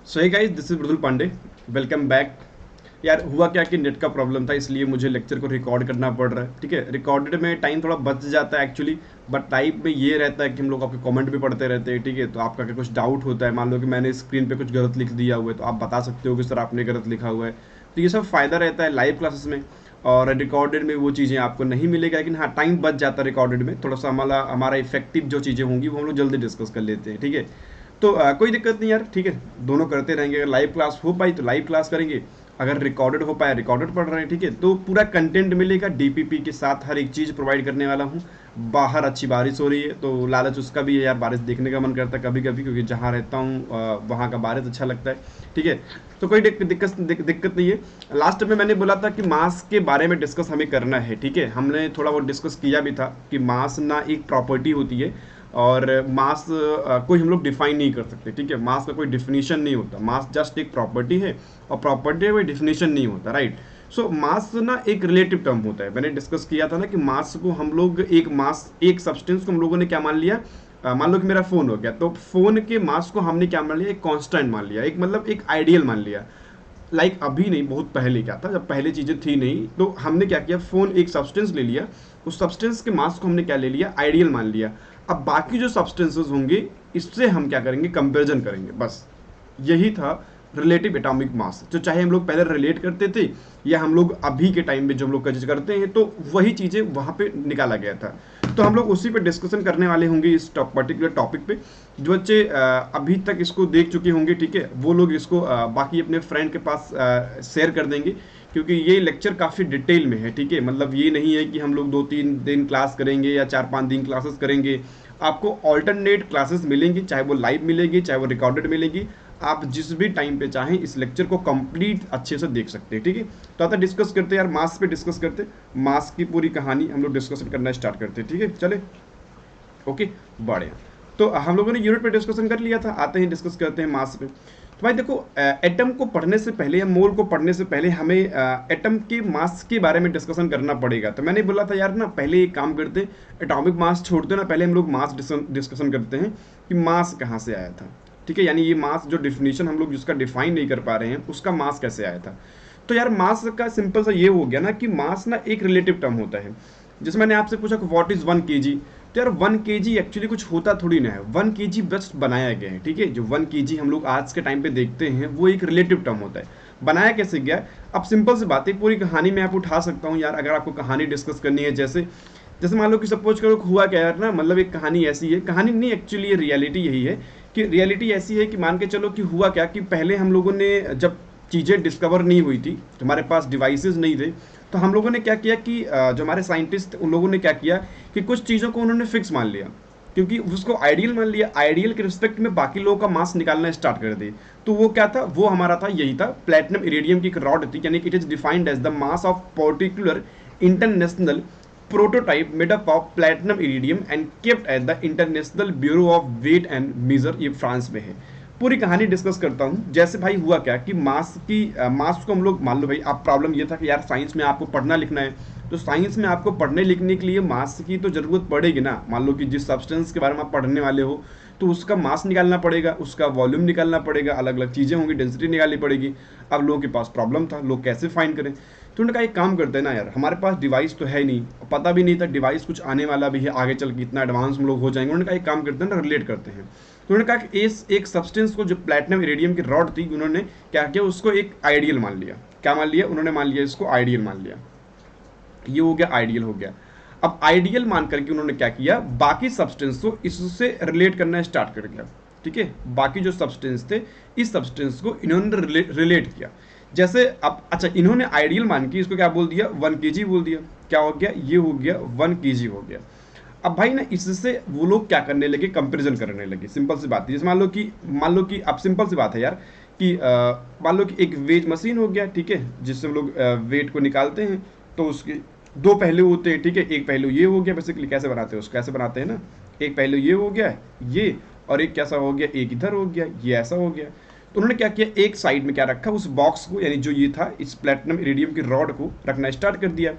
So hey guys, this is Mridul Pandey. Welcome back. यार हुआ क्या कि नेट का प्रॉब्लम था, इसलिए मुझे लेक्चर को रिकॉर्ड करना पड़ रहा है। ठीक है, रिकॉर्डेड में टाइम थोड़ा बच जाता है एक्चुअली, बट टाइप में ये रहता है कि हम लोग आपके कमेंट भी पढ़ते रहते हैं। ठीक है, तो आपका अगर कुछ डाउट होता है, मान लो कि मैंने स्क्रीन पे कुछ गलत लिख दिया हुआ है, तो आप बता सकते हो कि सर आपने गलत लिखा हुआ है। तो ये सब फ़ायदा रहता है लाइव क्लासेस में। और रिकॉर्डेड में वो चीज़ें आपको नहीं मिलेगा, लेकिन हाँ टाइम बच जाता है रिकॉर्डेड में। थोड़ा सा हमारा हमारा इफेक्टिव जो चीज़ें होंगी वो हम लोग जल्दी डिस्कस कर लेते हैं। ठीक है, तो कोई दिक्कत नहीं यार। ठीक है, दोनों करते रहेंगे। अगर लाइव क्लास हो पाई तो लाइव क्लास करेंगे, अगर रिकॉर्डेड हो पाया रिकॉर्डेड पढ़ रहे हैं। ठीक है, तो पूरा कंटेंट मिलेगा डीपीपी के साथ, हर एक चीज़ प्रोवाइड करने वाला हूँ। बाहर अच्छी बारिश हो रही है तो लालच उसका भी है यार, बारिश देखने का मन करता है कभी कभी, क्योंकि जहाँ रहता हूँ वहाँ का बारिश अच्छा लगता है। ठीक है, तो कोई दिक्कत नहीं है। लास्ट में मैंने बोला था कि मास के बारे में डिस्कस हमें करना है। ठीक है, हमने थोड़ा वो डिस्कस किया भी था कि मास ना एक प्रॉपर्टी होती है, और मास कोई हम लोग डिफाइन नहीं कर सकते। ठीक है, मास का कोई डिफिनीशन नहीं होता, मास जस्ट एक प्रॉपर्टी है, और प्रॉपर्टी कोई डिफिनीशन नहीं होता। राइट। सो मास ना एक रिलेटिव टर्म होता है। मैंने डिस्कस किया था ना कि मास को हम लोग एक सब्सटेंस को हम लोगों ने क्या मान लिया। मान लो कि मेरा फोन हो गया, तो फोन के मास को हमने क्या मान लिया, एक कांस्टेंट मान लिया, एक मतलब एक आइडियल मान लिया। अभी नहीं, बहुत पहले क्या था, जब पहले चीज़ें थी नहीं, तो हमने क्या किया, फ़ोन एक सब्सटेंस ले लिया, उस सब्सटेंस के मास को हमने क्या ले लिया, आइडियल मान लिया। अब बाकी जो सब्सटेंसेस होंगे, इससे हम क्या करेंगे, कंपेरिजन करेंगे। बस यही था रिलेटिव एटॉमिक मास। जो चाहे हम लोग पहले रिलेट करते थे, या हम लोग अभी के टाइम में जो हम लोग चीज़ करते हैं, तो वही चीज़ें वहाँ पे निकाला गया था। तो हम लोग उसी पे डिस्कशन करने वाले होंगे इस पर्टिकुलर टॉपिक पे। जो बच्चे अभी तक इसको देख चुके होंगे, ठीक है, वो लोग इसको बाकी अपने फ्रेंड के पास शेयर कर देंगे, क्योंकि ये लेक्चर काफ़ी डिटेल में है। ठीक है, मतलब ये नहीं है कि हम लोग 2-3 दिन क्लास करेंगे या 4-5 दिन क्लासेस करेंगे। आपको ऑल्टरनेट क्लासेस मिलेंगी, चाहे वो लाइव मिलेगी चाहे वो रिकॉर्डेड मिलेगी। आप जिस भी टाइम पे चाहें इस लेक्चर को कंप्लीट अच्छे से देख सकते हैं। ठीक है, तो आता डिस्कस करते हैं यार, मास पे डिस्कस करते हैं, मास की पूरी कहानी हम लोग डिस्कशन करना स्टार्ट करते हैं। ठीक है, चले, ओके, बढ़िया। तो हम लोगों ने यूनिट पे डिस्कशन कर लिया था, आते हैं डिस्कस करते हैं मास पे। तो भाई देखो, एटम को पढ़ने से पहले या मोल को पढ़ने से पहले हमें एटम के मास के बारे में डिस्कशन करना पड़ेगा। तो मैंने बोला था यार ना, पहले एक काम करते हैं, एटॉमिक मास छोड़ते ना, पहले हम लोग मास डिस्कशन करते हैं कि मास कहाँ से आया था। ठीक है, यानी ये मास जो डिफिनीशन हम लोग जिसका डिफाइन नहीं कर पा रहे हैं, उसका मास कैसे आया था। तो यार मास का सिंपल सा ये हो गया ना कि मास ना एक रिलेटिव टर्म होता है। जैसे मैंने आपसे पूछा कि व्हाट इज 1 kg, तो यार 1 kg एक्चुअली कुछ होता थोड़ी ना है, 1 kg बस बनाया गया है। ठीक है, जो 1 kg हम लोग आज के टाइम पे देखते हैं, वो एक रिलेटिव टर्म होता है। बनाया कैसे गया। अब सिंपल सी बात है, पूरी कहानी मैं आपको उठा सकता हूँ यार, अगर आपको कहानी डिस्कस करनी है। जैसे जैसे मान लो कि सपोज करो हुआ क्या यार ना, मतलब एक कहानी ऐसी है, कहानी नहीं एक्चुअली ये रियलिटी यही है कि रियलिटी ऐसी है कि मान के चलो कि हुआ क्या कि पहले हम लोगों ने जब चीज़ें डिस्कवर नहीं हुई थी, हमारे पास डिवाइसेस नहीं थे, तो हम लोगों ने क्या किया कि जो हमारे साइंटिस्ट उन लोगों ने क्या किया कि कुछ चीज़ों को उन्होंने फिक्स मान लिया, क्योंकि उसको आइडियल मान लिया, आइडियल के रिस्पेक्ट में बाकी लोगों का मास निकालना स्टार्ट कर दिए। तो वो क्या था, वो हमारा था, यही था, प्लेटिनम इरेडियम की एक रॉड थी, यानी it is defined as the mass of particular international prototype made up of platinum iridium and kept at the international bureau of weight and measure, ये फ्रांस में है। पूरी कहानी डिस्कस करता हूँ। जैसे भाई हुआ क्या कि मास को हम लोग, मान लो भाई आप, प्रॉब्लम ये था कि यार साइंस में आपको पढ़ना लिखना है, तो साइंस में आपको पढ़ने लिखने के लिए मास की तो ज़रूरत पड़ेगी ना। मान लो कि जिस सब्सटेंस के बारे में आप पढ़ने वाले हो, तो उसका मास निकालना पड़ेगा, उसका वॉल्यूम निकालना पड़ेगा, अलग अलग चीज़ें होंगी, डेंसिटी निकालनी पड़ेगी। अब लोगों के पास प्रॉब्लम था, लोग कैसे फाइंड करें। तो उन्होंने कहा एक काम करते हैं ना यार, हमारे पास डिवाइस तो है नहीं, पता भी नहीं था डिवाइस कुछ आने वाला भी है आगे चल के, इतना एडवांस हम लोग हो जाएंगे। उन्होंने कहा एक काम करते हैं ना, रिलेट करते हैं। तो उन्होंने कहा कि इस एक सब्सटेंस को, जो प्लेटिनम इरेडियम की रॉड थी, उन्होंने क्या किया, उसको एक आइडियल मान लिया। क्या मान लिया उन्होंने, मान लिया इसको आइडियल मान लिया। ये हो गया, आइडियल हो गया। अब आइडियल मान करके उन्होंने क्या किया, बाकी सब्सटेंस को इससे रिलेट करना स्टार्ट कर दिया। ठीक है, बाकी जो सब्सटेंस थे, इस सब्सटेंस को इन्होंने रिलेट किया। जैसे अब अच्छा, इन्होंने आइडियल मान के इसको क्या बोल दिया, 1 kg बोल दिया। क्या हो गया, ये हो गया 1 kg हो गया। अब भाई ना, इससे वो लोग क्या करने लगे, कंपैरिजन करने लगे। सिंपल सी बात है, जैसे मान लो कि अब सिंपल सी बात है यार कि मान लो कि एक वेट मशीन हो गया, ठीक है, जिससे हम लोग वेट को निकालते हैं। तो उसके दो पहलू होते हैं। ठीक है, एक पहलू ये हो गया, बेसिकली कैसे बनाते हैं उसको, कैसे बनाते हैं ना, एक पहलू ये हो गया ये, और एक कैसा हो गया, एक इधर हो गया, ये ऐसा हो गया। तो उन्होंने क्या किया, एक साइड में क्या रखा, उस बॉक्स को, यानी जो ये था, इस प्लेटिनम इरिडियम की रॉड को रखना स्टार्ट कर दिया।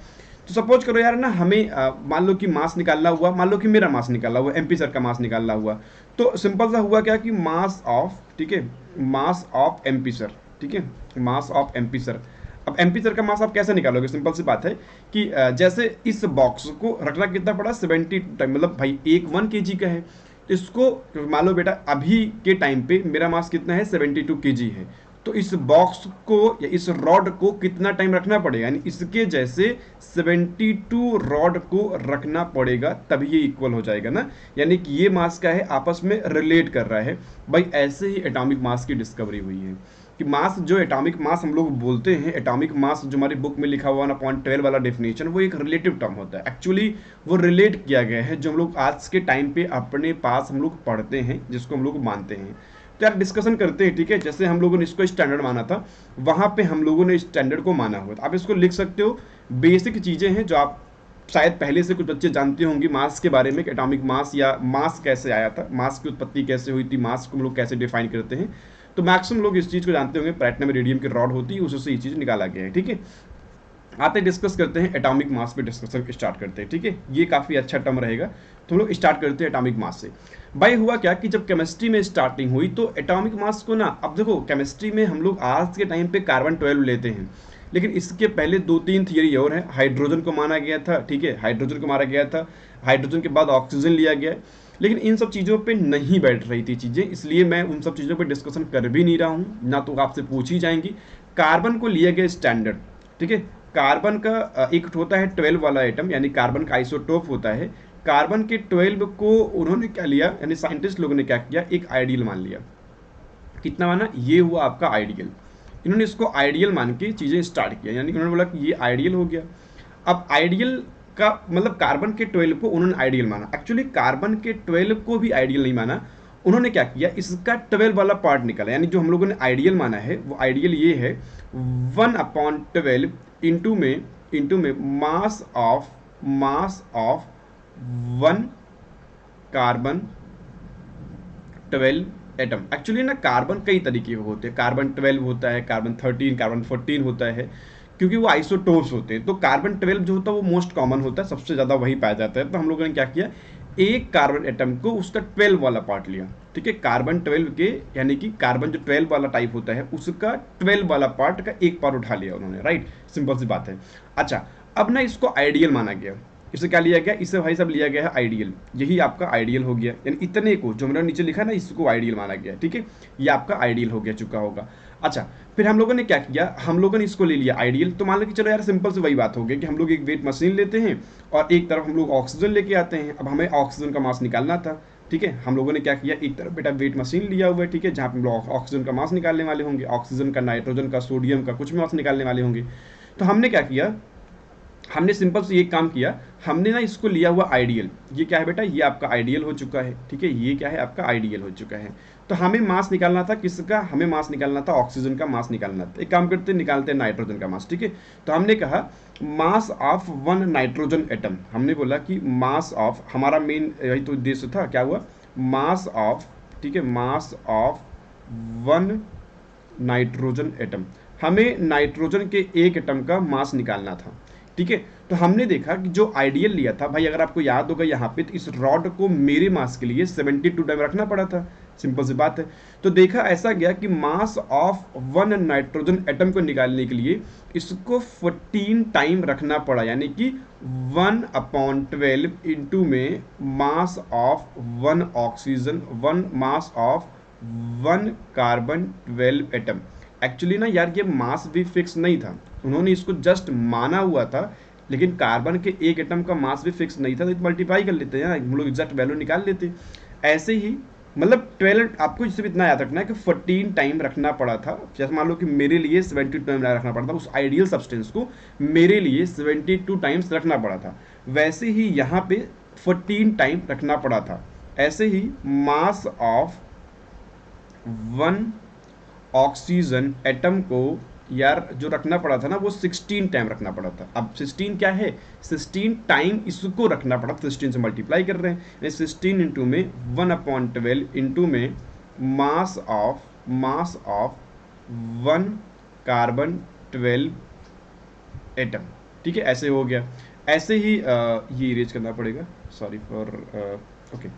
तो सपोज करो यार ना, हमें मान लो कि मास निकालना हुआ, मान लो कि मेरा मास निकालना हुआ, एमपी सर का मास निकालना हुआ, तो सिंपल सा हुआ क्या कि मास ऑफ, ठीक है, मास ऑफ एमपी सर, ठीक है, मास ऑफ एमपी सर। अब एमपी सर का मास आप कैसे निकालोगे? सिंपल सी बात है कि जैसे इस बॉक्स को रखना कितना पड़ा, 70 टाइम, मतलब भाई एक 1 kg का है, इसको मान लो बेटा अभी के टाइम पे मेरा मास कितना है, 72 kg है, तो इस बॉक्स को या इस रॉड को कितना टाइम रखना पड़ेगा, यानी इसके जैसे 72 रॉड को रखना पड़ेगा, तभी ये इक्वल हो जाएगा ना, यानी कि ये मास का है आपस में रिलेट कर रहा है। भाई ऐसे ही एटॉमिक मास की डिस्कवरी हुई है कि मास, जो एटॉमिक मास हम लोग बोलते हैं, एटॉमिक मास जो हमारी बुक में लिखा हुआ ना .12 वाला डेफिनेशन, वो एक रिलेटिव टर्म होता है। एक्चुअली वो रिलेट किया गया है जो हम लोग आज के टाइम पे अपने पास हम लोग पढ़ते हैं, जिसको हम लोग मानते हैं। तो यार डिस्कशन करते हैं, ठीक है। जैसे हम लोगों ने इसको स्टैंडर्ड माना था, वहां पे हम लोगों ने स्टैंडर्ड को माना हुआ था। आप इसको लिख सकते हो, बेसिक चीजें हैं जो आप शायद पहले से कुछ बच्चे जानते होंगे मास के बारे में, कि एटॉमिक मास या मास कैसे आया था, मास की उत्पत्ति कैसे हुई थी, मास को हम लोग कैसे डिफाइन करते हैं। तो मैक्सिमम लोग इस चीज को जानते होंगे, प्लैटिनम रेडियम की रॉड होती है, उससे ये चीज निकाला गया है, ठीक है। आते डिस्कस करते हैं एटॉमिक मास पे, डिस्कशन स्टार्ट करते हैं, ठीक है। ये काफी अच्छा टर्म रहेगा, तो हम लोग स्टार्ट करते हैं एटॉमिक मास से। भाई हुआ क्या कि जब केमिस्ट्री में स्टार्टिंग हुई तो एटॉमिक मास को ना, अब देखो केमिस्ट्री में हम लोग आज के टाइम पे कार्बन 12 लेते हैं, लेकिन इसके पहले 2-3 थियरी और है। हाइड्रोजन को माना गया था, ठीक है, हाइड्रोजन को माना गया था, हाइड्रोजन के बाद ऑक्सीजन लिया गया, लेकिन इन सब चीज़ों पे नहीं बैठ रही थी चीज़ें, इसलिए मैं उन सब चीज़ों पे डिस्कशन कर भी नहीं रहा हूँ, ना तो आपसे पूछी जाएंगी। कार्बन को लिया गया स्टैंडर्ड, ठीक है। कार्बन का एक होता है 12 वाला आइटम, यानी कार्बन का आइसोटोप होता है। कार्बन के 12 को उन्होंने क्या लिया, यानी साइंटिस्ट लोगों ने क्या किया, एक आइडियल मान लिया। कितना माना, ये हुआ आपका आइडियल। इन्होंने इसको आइडियल मान के चीज़ें स्टार्ट किया, यानी उन्होंने बोला कि ये आइडियल हो गया। अब आइडियल का मतलब कार्बन के 12 को उन्होंने आइडियल माना, एक्चुअली कार्बन के 12 को भी आइडियल नहीं माना। उन्होंने क्या किया, इसका 12 वाला पार्ट निकाला, यानी जो हम लोगों ने आइडियल माना है वो आइडियल ये है 1/12 इंटू में mass of 1 carbon 12 atom. Actually ना कार्बन कई तरीके के होते हैं, कार्बन 12 होता है, कार्बन 13, कार्बन 14 होता है, क्योंकि वो आइसोटोप्स होते हैं। तो कार्बन 12 जो होता है वो मोस्ट कॉमन होता है, सबसे ज़्यादा वही पाया जाता है। तो हम लोगों ने क्या किया, एक कार्बन एटम को उसका 12 वाला पार्ट लिया, ठीक है। कार्बन 12 के, यानी कि कार्बन जो 12 वाला टाइप होता है उसका 12 वाला पार्ट का एक पार्ट उठा लिया उन्होंने, राइट, सिंपल सी बात है। अच्छा, अब ना इसको आइडियल माना गया, इसे क्या लिया गया, इसे भाई सब लिया गया है आइडियल, यही आपका आइडियल हो गया, यानी इतने को जो मैंने नीचे लिखा ना इसको आइडियल माना गया, ठीक है। ये आपका आइडियल हो गया चुका होगा। अच्छा, फिर हम लोगों ने क्या किया, हम लोगों ने इसको ले लिया आइडियल। तो मान लो कि चलो यार सिंपल से वही बात हो गई कि हम लोग एक वेट मशीन लेते हैं और एक तरफ हम लोग ऑक्सीजन लेके आते हैं। अब हमें ऑक्सीजन का मास निकालना था, ठीक है। हम लोगों ने क्या किया, एक तरफ बेटा वेट मशीन लिया हुआ है, ठीक है, जहाँ पे हम लोग ऑक्सीजन का मास निकालने वाले होंगे, ऑक्सीजन का, नाइट्रोजन का, सोडियम का, कुछ भी मास निकालने वाले होंगे। तो हमने क्या किया, हमने सिंपल से ये काम किया, हमने ना इसको लिया हुआ आइडियल। ये क्या है बेटा, ये आपका आइडियल हो चुका है, ठीक है, ये क्या है आपका आइडियल हो चुका है। तो हमें मास निकालना था किसका, हमें मास निकालना था ऑक्सीजन का मास निकालना था। एक काम करते निकालते हैं नाइट्रोजन का मास, ठीक है। तो हमने कहा मास ऑफ 1 नाइट्रोजन एटम, हमने बोला कि मास ऑफ, हमारा मेन यही तो उद्देश्य था, क्या हुआ, मास ऑफ, ठीक है, मास ऑफ 1 नाइट्रोजन एटम। हमें नाइट्रोजन के एक एटम का मास निकालना था, ठीक है। तो हमने देखा कि जो आइडियल लिया था भाई, अगर आपको याद होगा यहाँ पे, तो इस रॉड को मेरे मास के लिए 72 टाइम रखना पड़ा था, सिंपल सी बात है। तो देखा ऐसा गया कि मास ऑफ 1 नाइट्रोजन एटम को निकालने के लिए इसको 14 टाइम रखना पड़ा, यानी कि 1/12 इंटू में mass of 1 oxygen, 1 mass of 1 carbon 12 atom. Actually ना यार ये मास भी फिक्स नहीं था, उन्होंने इसको जस्ट माना हुआ था, लेकिन कार्बन के एक एटम का मास भी फिक्स नहीं था, तो मल्टीप्लाई कर लेते हैं, हम लोग एग्जैक्ट वैल्यू निकाल लेते। ऐसे ही मतलब 12, आपको सिर्फ इतना याद रखना है कि 14 टाइम रखना पड़ा था। जैसे मान लो कि मेरे लिए 72 टाइम रखना पड़ा था, उस आइडियल सब्सटेंस को मेरे लिए 72 टाइम्स रखना पड़ा था, वैसे ही यहाँ पे 14 टाइम रखना पड़ा था। ऐसे ही मास ऑफ 1 ऑक्सीजन एटम को यार जो रखना पड़ा था ना, वो 16 टाइम रखना पड़ा था। अब 16 क्या है, 16 टाइम इसको रखना पड़ा, 16 से मल्टीप्लाई कर रहे हैं, 16 इंटू में 1/12 इंटू में मास ऑफ 1 कार्बन 12 एटम, ठीक है, ऐसे हो गया। ऐसे ही ये इरेज करना पड़ेगा, सॉरी फॉर, ओके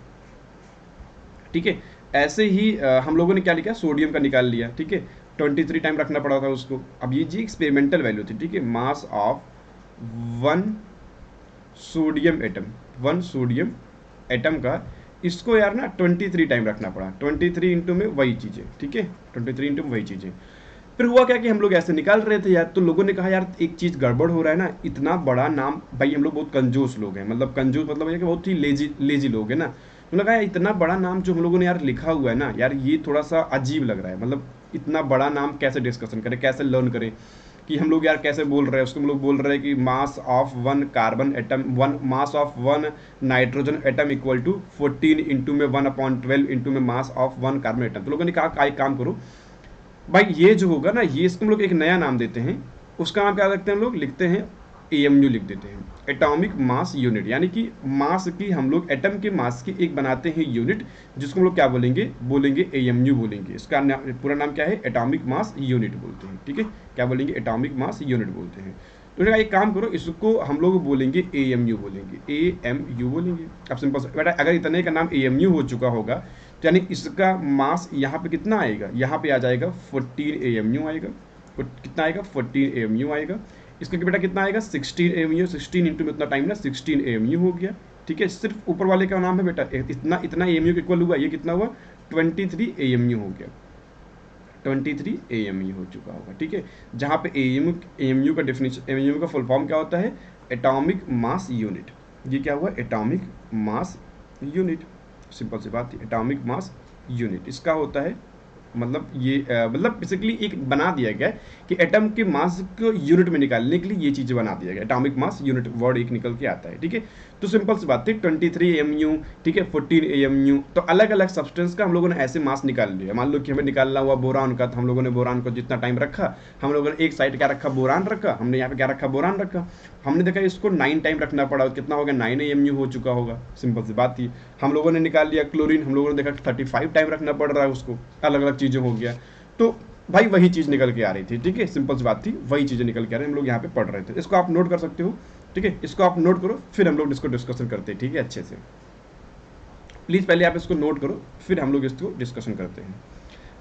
ठीक है। ऐसे ही हम लोगों ने क्या लिखा, सोडियम का निकाल लिया, ठीक है, 23 टाइम रखना पड़ा था उसको। अब ये जी एक्सपेरिमेंटल वैल्यू थी, ठीक है, मास of one sodium atom, one sodium atom का, इसको यार ना 23 टाइम रखना पड़ा, 23 इंटू में वही चीज़ें, ठीक है, 23 इंटू में वही चीज़ें। फिर हुआ क्या कि हम लोग ऐसे निकाल रहे थे यार, तो लोगों ने कहा यार एक चीज़ गड़बड़ हो रहा है ना, इतना बड़ा नाम, भाई हम लोग बहुत कंजूस लोग हैं, मतलब कंजूस मतलब ये कि बहुत ही लेजी लेजी लोग हैं ना। तो लगा यार इतना बड़ा नाम जो हम लोगों ने यार लिखा हुआ है ना यार, ये थोड़ा सा अजीब लग रहा है, मतलब इतना बड़ा नाम कैसे डिस्कशन करें, कैसे लर्न करें, कि हम लोग यार कैसे बोल रहे हैं उसको, हम लोग बोल रहे हैं कि mass of one carbon atom, one mass of one nitrogen atom equal to 14 into में 1/12 इंटू में mass of one carbon atom. तो लोगों ने कहा एक काम करो भाई, ये जो होगा ना, ये इसको हम लोग एक नया नाम देते हैं, उसका नाम क्या रखते हैं हम लोग, लिखते हैं एएमयू लिख देते हैं, एटॉमिक मास यूनिट, यानी कि मास की हम लोग एटम के मास की एक बनाते हैं यूनिट, जिसको हम लोग क्या बोलेंगे, बोलेंगे एएमयू बोलेंगे। इसका पूरा नाम क्या है, एटॉमिक मास यूनिट बोलते हैं, ठीक है, क्या बोलेंगे, एटॉमिक मास यूनिट बोलते हैं। तो एक काम करो, इसको हम लोग बोलेंगे एएमयू बोलेंगे, एएमयू बोलेंगे। अब सिंपल सा बेटा, अगर इतने का नाम एएमयू हो चुका होगा तो यानी इसका मास यहाँ पे कितना आएगा, यहाँ पे आ जाएगा 14 एएमयू आएगा, कितना आएगा 14 एएमयू आएगा। इसका बेटा कितना आएगा 16 एएमयू, 16 इंटू में उतना टाइम ना 16 एएमयू हो गया, ठीक है। सिर्फ ऊपर वाले का नाम है बेटा, इतना इतना एएमयू के इक्वल हुआ, ये कितना हुआ 23 एएमयू हो गया, 23 एएमयू हो चुका होगा, ठीक है। जहाँ पे एएमयू का डेफिनेशन, एएमयू का फुल फॉर्म क्या होता है, एटॉमिक मास यूनिट। ये क्या हुआ, एटॉमिक मास यूनिट, सिंपल सी बात थी, एटॉमिक मास यूनिट इसका होता है, मतलब ये मतलब बेसिकली एक बना दिया गया कि एटम के मास को यूनिट में निकालने के लिए ये चीज़ बना दिया गया, एटॉमिक मास यूनिट वर्ड एक निकल के आता है, ठीक है। तो सिंपल सी बात थी 23 एएमयू, ठीक है, 14 एएमयू। तो अलग अलग सब्सटेंस का हम लोगों ने ऐसे मास निकाल लिया। मान लो कि हमें निकालना हुआ बोरान का, तो हम लोगों ने बोरान को जितना टाइम रखा, हम लोगों ने एक साइड क्या रखा, बोरान रखा, हमने यहाँ पे क्या रखा, बोरान रखा। हमने देखा इसको 9 टाइम रखना पड़ा, कितना हो गया 9 एएमयू हो चुका होगा, सिंपल सी बात थी। हम लोगों ने निकाल लिया क्लोरीन, हम लोगों ने देखा 35 टाइम रखना पड़ रहा है उसको, अलग अलग चीज़ें हो गया। तो भाई वही चीज़ निकल के आ रही थी, ठीक है, सिंपल सी बात थी, वही चीज़ें निकल के आ रही है, हम लोग यहाँ पे पढ़ रहे थे। इसको आप नोट कर सकते हो, ठीक है, इसको आप नोट करो, फिर हम लोग इसको डिस्कशन करते हैं, ठीक है, अच्छे से। प्लीज़ पहले आप इसको नोट करो, फिर हम लोग इसको डिस्कशन करते हैं,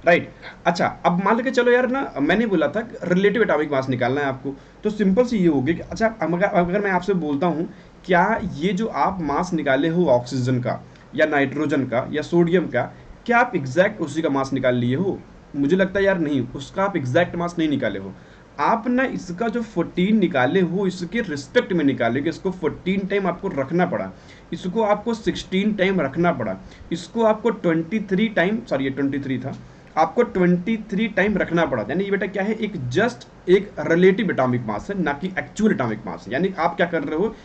राइट। अच्छा, अब मान के चलो यार ना, मैंने बोला था रिलेटिव एटॉमिक मास निकालना है आपको, तो सिंपल सी ये होगी कि अच्छा अगर मैं आपसे बोलता हूँ, क्या ये जो आप मास निकाले हो ऑक्सीजन का या नाइट्रोजन का या सोडियम का, क्या आप एग्जैक्ट उसी का मास निकाल लिए हो? मुझे लगता है यार नहीं, उसका आप एग्जैक्ट मास नहीं निकाले हो। आप ना इसका जो 14 निकाले हो, इसके रिस्पेक्ट में निकाले कि इसको 14 टाइम आपको रखना पड़ा, इसको आपको 16 टाइम रखना पड़ा, इसको आपको 23 टाइम, सॉरी ये 23 था, आपको 23 टाइम रखना पड़ा। यानी ये बेटा क्या है, एक जस्ट एक रिलेटिव एटॉमिक मास है, ना कि एक्चुअल एटॉमिक मास है। यानी आप क्या कर रहे हो,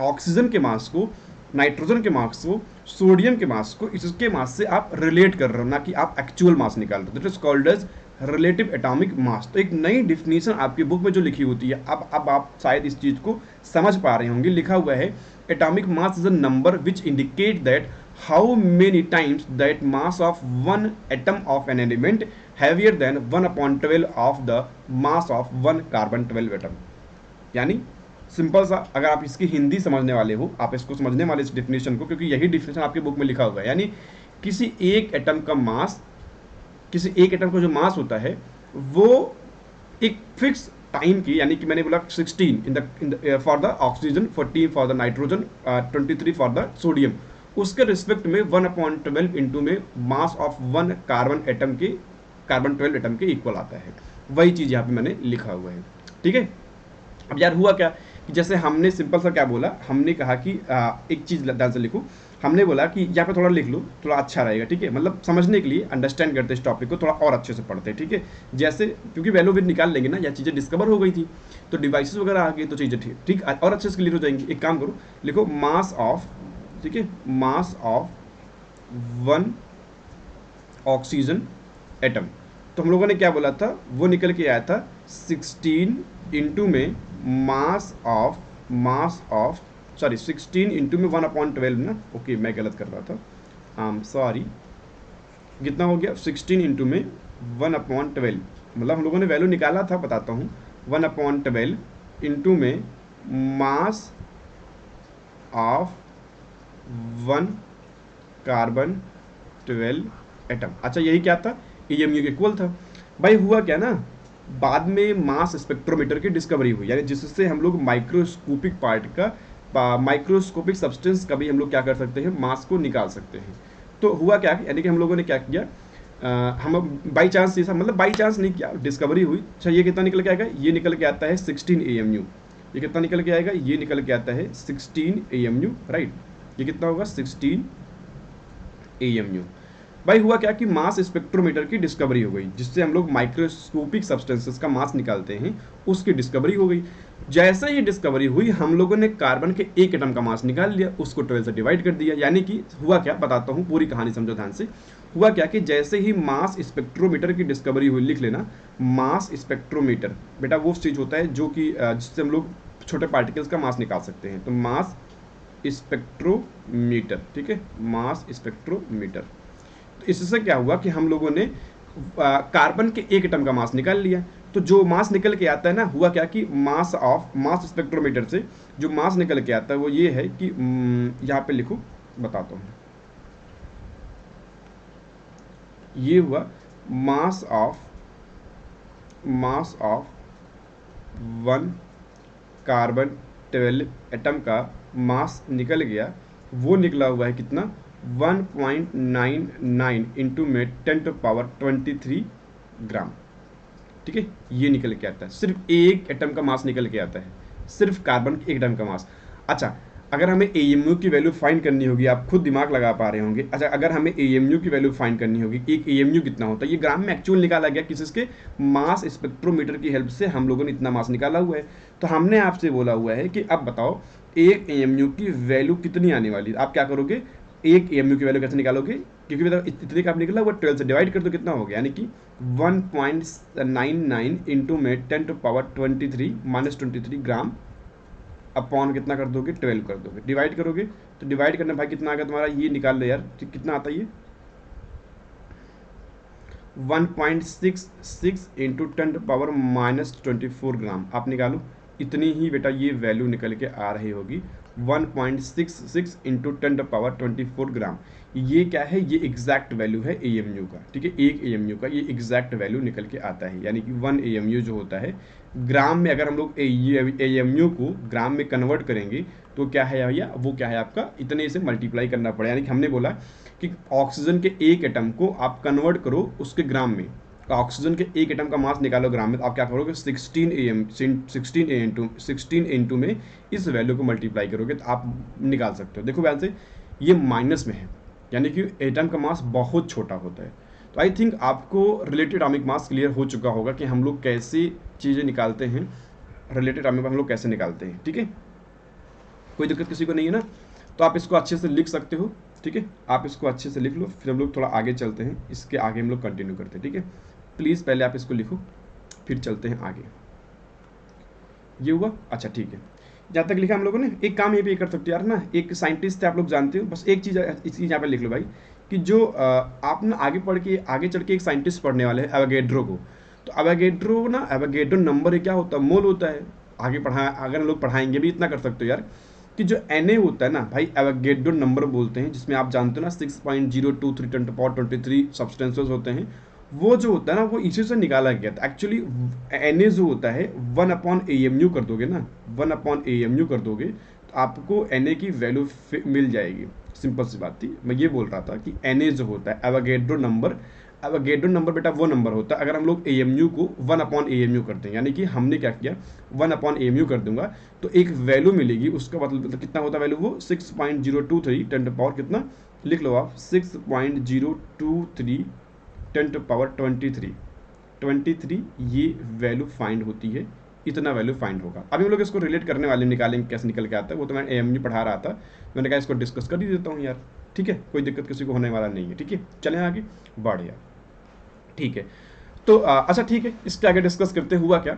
ऑक्सीजन के मास को, नाइट्रोजन के मास को, सोडियम के मास को इसके मास से आप रिलेट कर रहे हो, ना कि आप एक्चुअल मास निकाल रहे हो। That is called as relative atomic mass. तो एक नई डिफिनीशन आपकी बुक में जो लिखी होती है, अब आप शायद इस चीज़ को समझ पा रहे होंगे। लिखा हुआ है atomic mass is a number which indicate that how many times that mass of one atom of an element heavier than 1/12 of the mass of one carbon 12 atom। यानी सिंपल सा, अगर आप इसकी हिंदी समझने वाले हो, आप इसको समझने वाले इस डिफिनेशन को, क्योंकि यही डिफिनेशन आपके बुक में लिखा हुआ है। यानी किसी एक एटम का मास, किसी एक एटम का जो मास होता है वो एक फिक्स टाइम की, यानी कि मैंने बोला 16 in the for the oxygen, 14 for the nitrogen, 23 for the sodium, उसके रिस्पेक्ट में 1/12 इंटू में mass of one carbon atom के, कार्बन 12 एटम के इक्वल आता है। वही चीज़ यहाँ पे मैंने लिखा हुआ है, ठीक है। अब यार हुआ क्या कि जैसे हमने सिंपल सा क्या बोला, हमने कहा कि एक चीज़ ध्यान से लिखो, हमने बोला कि यहाँ पे थोड़ा लिख लो, थोड़ा अच्छा रहेगा, ठीक है, मतलब समझने के लिए, अंडरस्टैंड करते इस टॉपिक को थोड़ा और अच्छे से पढ़ते हैं, ठीक है। जैसे क्योंकि वैल्यू भी निकाल लेंगे ना, यह चीज़ें डिस्कवर हो गई थी, तो डिवाइसेस वगैरह आ गई, तो चीज़ें ठीक और अच्छे से क्लियर हो जाएंगी। एक काम करो, लिखो मास ऑफ, ठीक है, मास ऑफ वन ऑक्सीजन एटम। तो हम लोगों ने क्या बोला था, वो निकल के आया था 16 इंटू में मास ऑफ सॉरी 16 इंटू में 1/12 ना, ओके मैं गलत कर रहा था, सॉरी, कितना हो गया 16 इंटू में 1/12, मतलब हम लोगों ने वैल्यू निकाला था, बताता हूँ, 1/12 इंटू में मास ऑफ 1 कार्बन 12 एटम। अच्छा यही क्या था, EMU इक्वल था। भाई हुआ क्या ना, बाद में मास स्पेक्ट्रोमीटर की डिस्कवरी हुई, यानी जिससे हम लोग माइक्रोस्कोपिक पार्ट का, माइक्रोस्कोपिक सब्सटेंस का भी हम लोग क्या कर सकते हैं, मास को निकाल सकते हैं। तो हुआ क्या, यानी कि हम लोगों ने क्या किया, हम बाई चांस, मतलब बाई चांस नहीं किया, डिस्कवरी हुई। अच्छा ये कितना निकल के आएगा, ये निकल के आता है 16 AMU। ये कितना निकल के आएगा, ये निकल के आता है 16 AMU, राइट। ये कितना होगा, 16 AMU। भाई हुआ क्या कि मास स्पेक्ट्रोमीटर की डिस्कवरी हो गई, जिससे हम लोग माइक्रोस्कोपिक सब्सटेंसेस का मास निकालते हैं, उसकी डिस्कवरी हो गई। जैसे ही डिस्कवरी हुई, हम लोगों ने कार्बन के एक एटम का मास निकाल लिया, उसको 12 से डिवाइड कर दिया। यानी कि हुआ क्या, बताता हूँ पूरी कहानी समझो ध्यान से। हुआ क्या कि जैसे ही मास स्पेक्ट्रोमीटर की डिस्कवरी हुई, लिख लेना मास स्पेक्ट्रोमीटर, बेटा वो चीज होता है जो कि जिससे हम लोग छोटे पार्टिकल्स का मास निकाल सकते हैं। तो मास स्पेक्ट्रोमीटर, ठीक है, मास स्पेक्ट्रोमीटर। तो इससे क्या हुआ कि हम लोगों ने कार्बन के एक एटम का मास निकाल लिया। तो जो मास निकल के आता है ना, हुआ क्या कि मास स्पेक्ट्रोमीटर से जो मास निकल के आता है वो ये है कि यहाँ पे लिखो, बताता हूँ। ये हुआ मास ऑफ 1 कार्बन 12 एटम का मास निकल गया। वो निकला हुआ है कितना, 1.99 इंटू में 10⁻23 ग्राम, ठीक है। ये निकल के आता है, सिर्फ एक एटम का मास निकल के आता है, सिर्फ कार्बन के एक एटम का मास। अच्छा अगर हमें AMU की वैल्यू फाइंड करनी होगी, आप खुद दिमाग लगा पा रहे होंगे। अच्छा अगर हमें AMU की वैल्यू फाइंड करनी होगी, एक AMU कितना होता है, ये ग्राम में एक्चुअल निकाला गया किसके, मास स्पेक्ट्रोमीटर की हेल्प से हम लोगों ने इतना मास निकाला हुआ है। तो हमने आपसे बोला हुआ है कि अब बताओ एक AMU की वैल्यू कितनी आने वाली है। आप क्या करोगे, एक AMU की वैल्यू कैसे निकालोगे, क्योंकि बताओ इतने का आप निकला वो 12 से डिवाइड कर दो, कितना हो गया, यानी कि 1.99 इंटू में 10⁻23 -23 ग्राम अपॉन कितना कर दोगे, 12 कर दोगे, डिवाइड करोगे। तो डिवाइड करने भाई कितना आ गया तुम्हारा, ये निकाल लो यार, कितना आता है ये, 1.66 इंटू 10⁻24 ग्राम। आप निकालो, इतनी ही बेटा ये वैल्यू निकल के आ रही होगी, 1.66 इंटू 10⁻24 ग्राम। ये क्या है, ये एग्जैक्ट वैल्यू है AMU का, ठीक है, एक AMU का ये एग्जैक्ट वैल्यू निकल के आता है। यानी कि 1 AMU जो होता है ग्राम में, अगर हम लोग AMU को ग्राम में कन्वर्ट करेंगे तो क्या है भैया, वो क्या है आपका, इतने से मल्टीप्लाई करना पड़ेगा। यानी कि हमने बोला कि ऑक्सीजन के एक एटम को आप कन्वर्ट करो उसके ग्राम में, तो ऑक्सीजन के एक एटम का मास निकालो ग्राम में, तो आप क्या करोगे, 16 इंटू में इस वैल्यू को मल्टीप्लाई करोगे तो आप निकाल सकते हो। देखो वैसे ये माइनस में है, यानी कि एटम का मास बहुत छोटा होता है। तो आई थिंक आपको रिलेटेड एटॉमिक मास क्लियर हो चुका होगा कि हम लोग कैसे चीज़ें निकालते हैं, रिलेटेड एटॉमिक मास हम लोग कैसे निकालते हैं, ठीक है। कोई दिक्कत किसी को नहीं है ना, तो आप इसको अच्छे से लिख सकते हो, ठीक है, आप इसको अच्छे से लिख लो, फिर हम लोग थोड़ा आगे चलते हैं, इसके आगे हम लोग कंटिन्यू करते हैं, ठीक है। प्लीज़ पहले आप इसको लिखो, फिर चलते हैं आगे। ये हुआ, अच्छा ठीक है, जहाँ तक लिखा हम लोगों ने, एक काम ये भी कर सकते हो यार ना, एक साइंटिस्ट थे आप लोग जानते हो, बस एक चीज़ इस चीज़ यहाँ पे लिख लो भाई, कि जो आप ना आगे चल के एक साइंटिस्ट पढ़ने वाले हैं एवोगैड्रो को। तो एवोगैड्रो नंबर क्या होता है, मोल होता है। आगे अगर हम लोग पढ़ाएंगे भी, इतना कर सकते हो यार कि जो Na होता है ना भाई, एवोगैड्रो नंबर बोलते हैं, जिसमें आप जानते हो ना 6.023 10⁻23 सब्सटेंसेस होते हैं। वो जो होता है ना, वो इसी से निकाला गया था एक्चुअली। Na जो होता है 1/AMU कर दोगे ना, 1/AMU कर दोगे तो आपको Na की वैल्यू मिल जाएगी। सिंपल सी बात थी, मैं ये बोल रहा था कि Na जो होता है एवोगैड्रो नंबर बेटा वो नंबर होता है, अगर हम लोग AMU को 1/AMU करते हैं, यानी कि हमने क्या किया 1/AMU कर दूंगा तो एक वैल्यू मिलेगी, उसका मतलब कितना होता है वैल्यू, वो 6.023 10 कितना लिख लो आप, 6.023 10⁻23 ये वैल्यू फाइंड होती है, इतना वैल्यू फाइंड होगा। अभी हम लोग इसको रिलेट करने वाले, निकालेंगे कैसे निकल के आता है, वो तो मैं AMU पढ़ा रहा था, मैंने कहा इसको डिस्कस कर ही देता हूँ यार, ठीक है, कोई दिक्कत किसी को होने वाला नहीं है, ठीक है। चलें आगे, बढ़िया, ठीक है। तो अच्छा ठीक है, इसके आगे डिस्कस करते हुआ क्या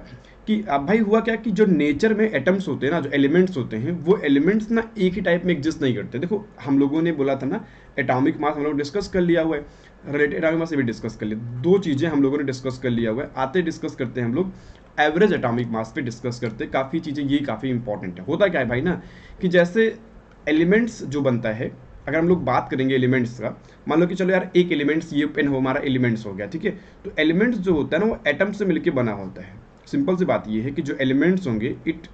कि भाई हुआ क्या कि जो नेचर में एटम्स होते हैं ना, जो एलिमेंट्स होते हैं, वो एलिमेंट्स ना एक ही टाइप में एग्जिस्ट नहीं करते। देखो हम लोगों ने बोला था ना, एटॉमिक मास हम लोग डिस्कस कर लिया हुआ है, रिलेटेड एटॉमिक मास से भी डिस्कस कर लिया, दो चीज़ें हम लोगों ने डिस्कस कर लिया हुआ है। आते डिस्कस करते हैं हम लोग एवरेज एटॉमिक मास पे डिस्कस करते हैं, काफ़ी चीज़ें ये काफ़ी इंपॉर्टेंट है। होता क्या है भाई ना, कि जैसे एलिमेंट्स जो बनता है, अगर हम लोग बात करेंगे एलिमेंट्स का, मान लो कि चलो यार एक एलिमेंट्स, ये पेन हो हमारा एलिमेंट्स हो गया, ठीक है। तो एलिमेंट्स जो होता है ना वो एटम से मिलकर बना होता है। सिंपल सी बात ये है कि जो एलिमेंट्स होंगे it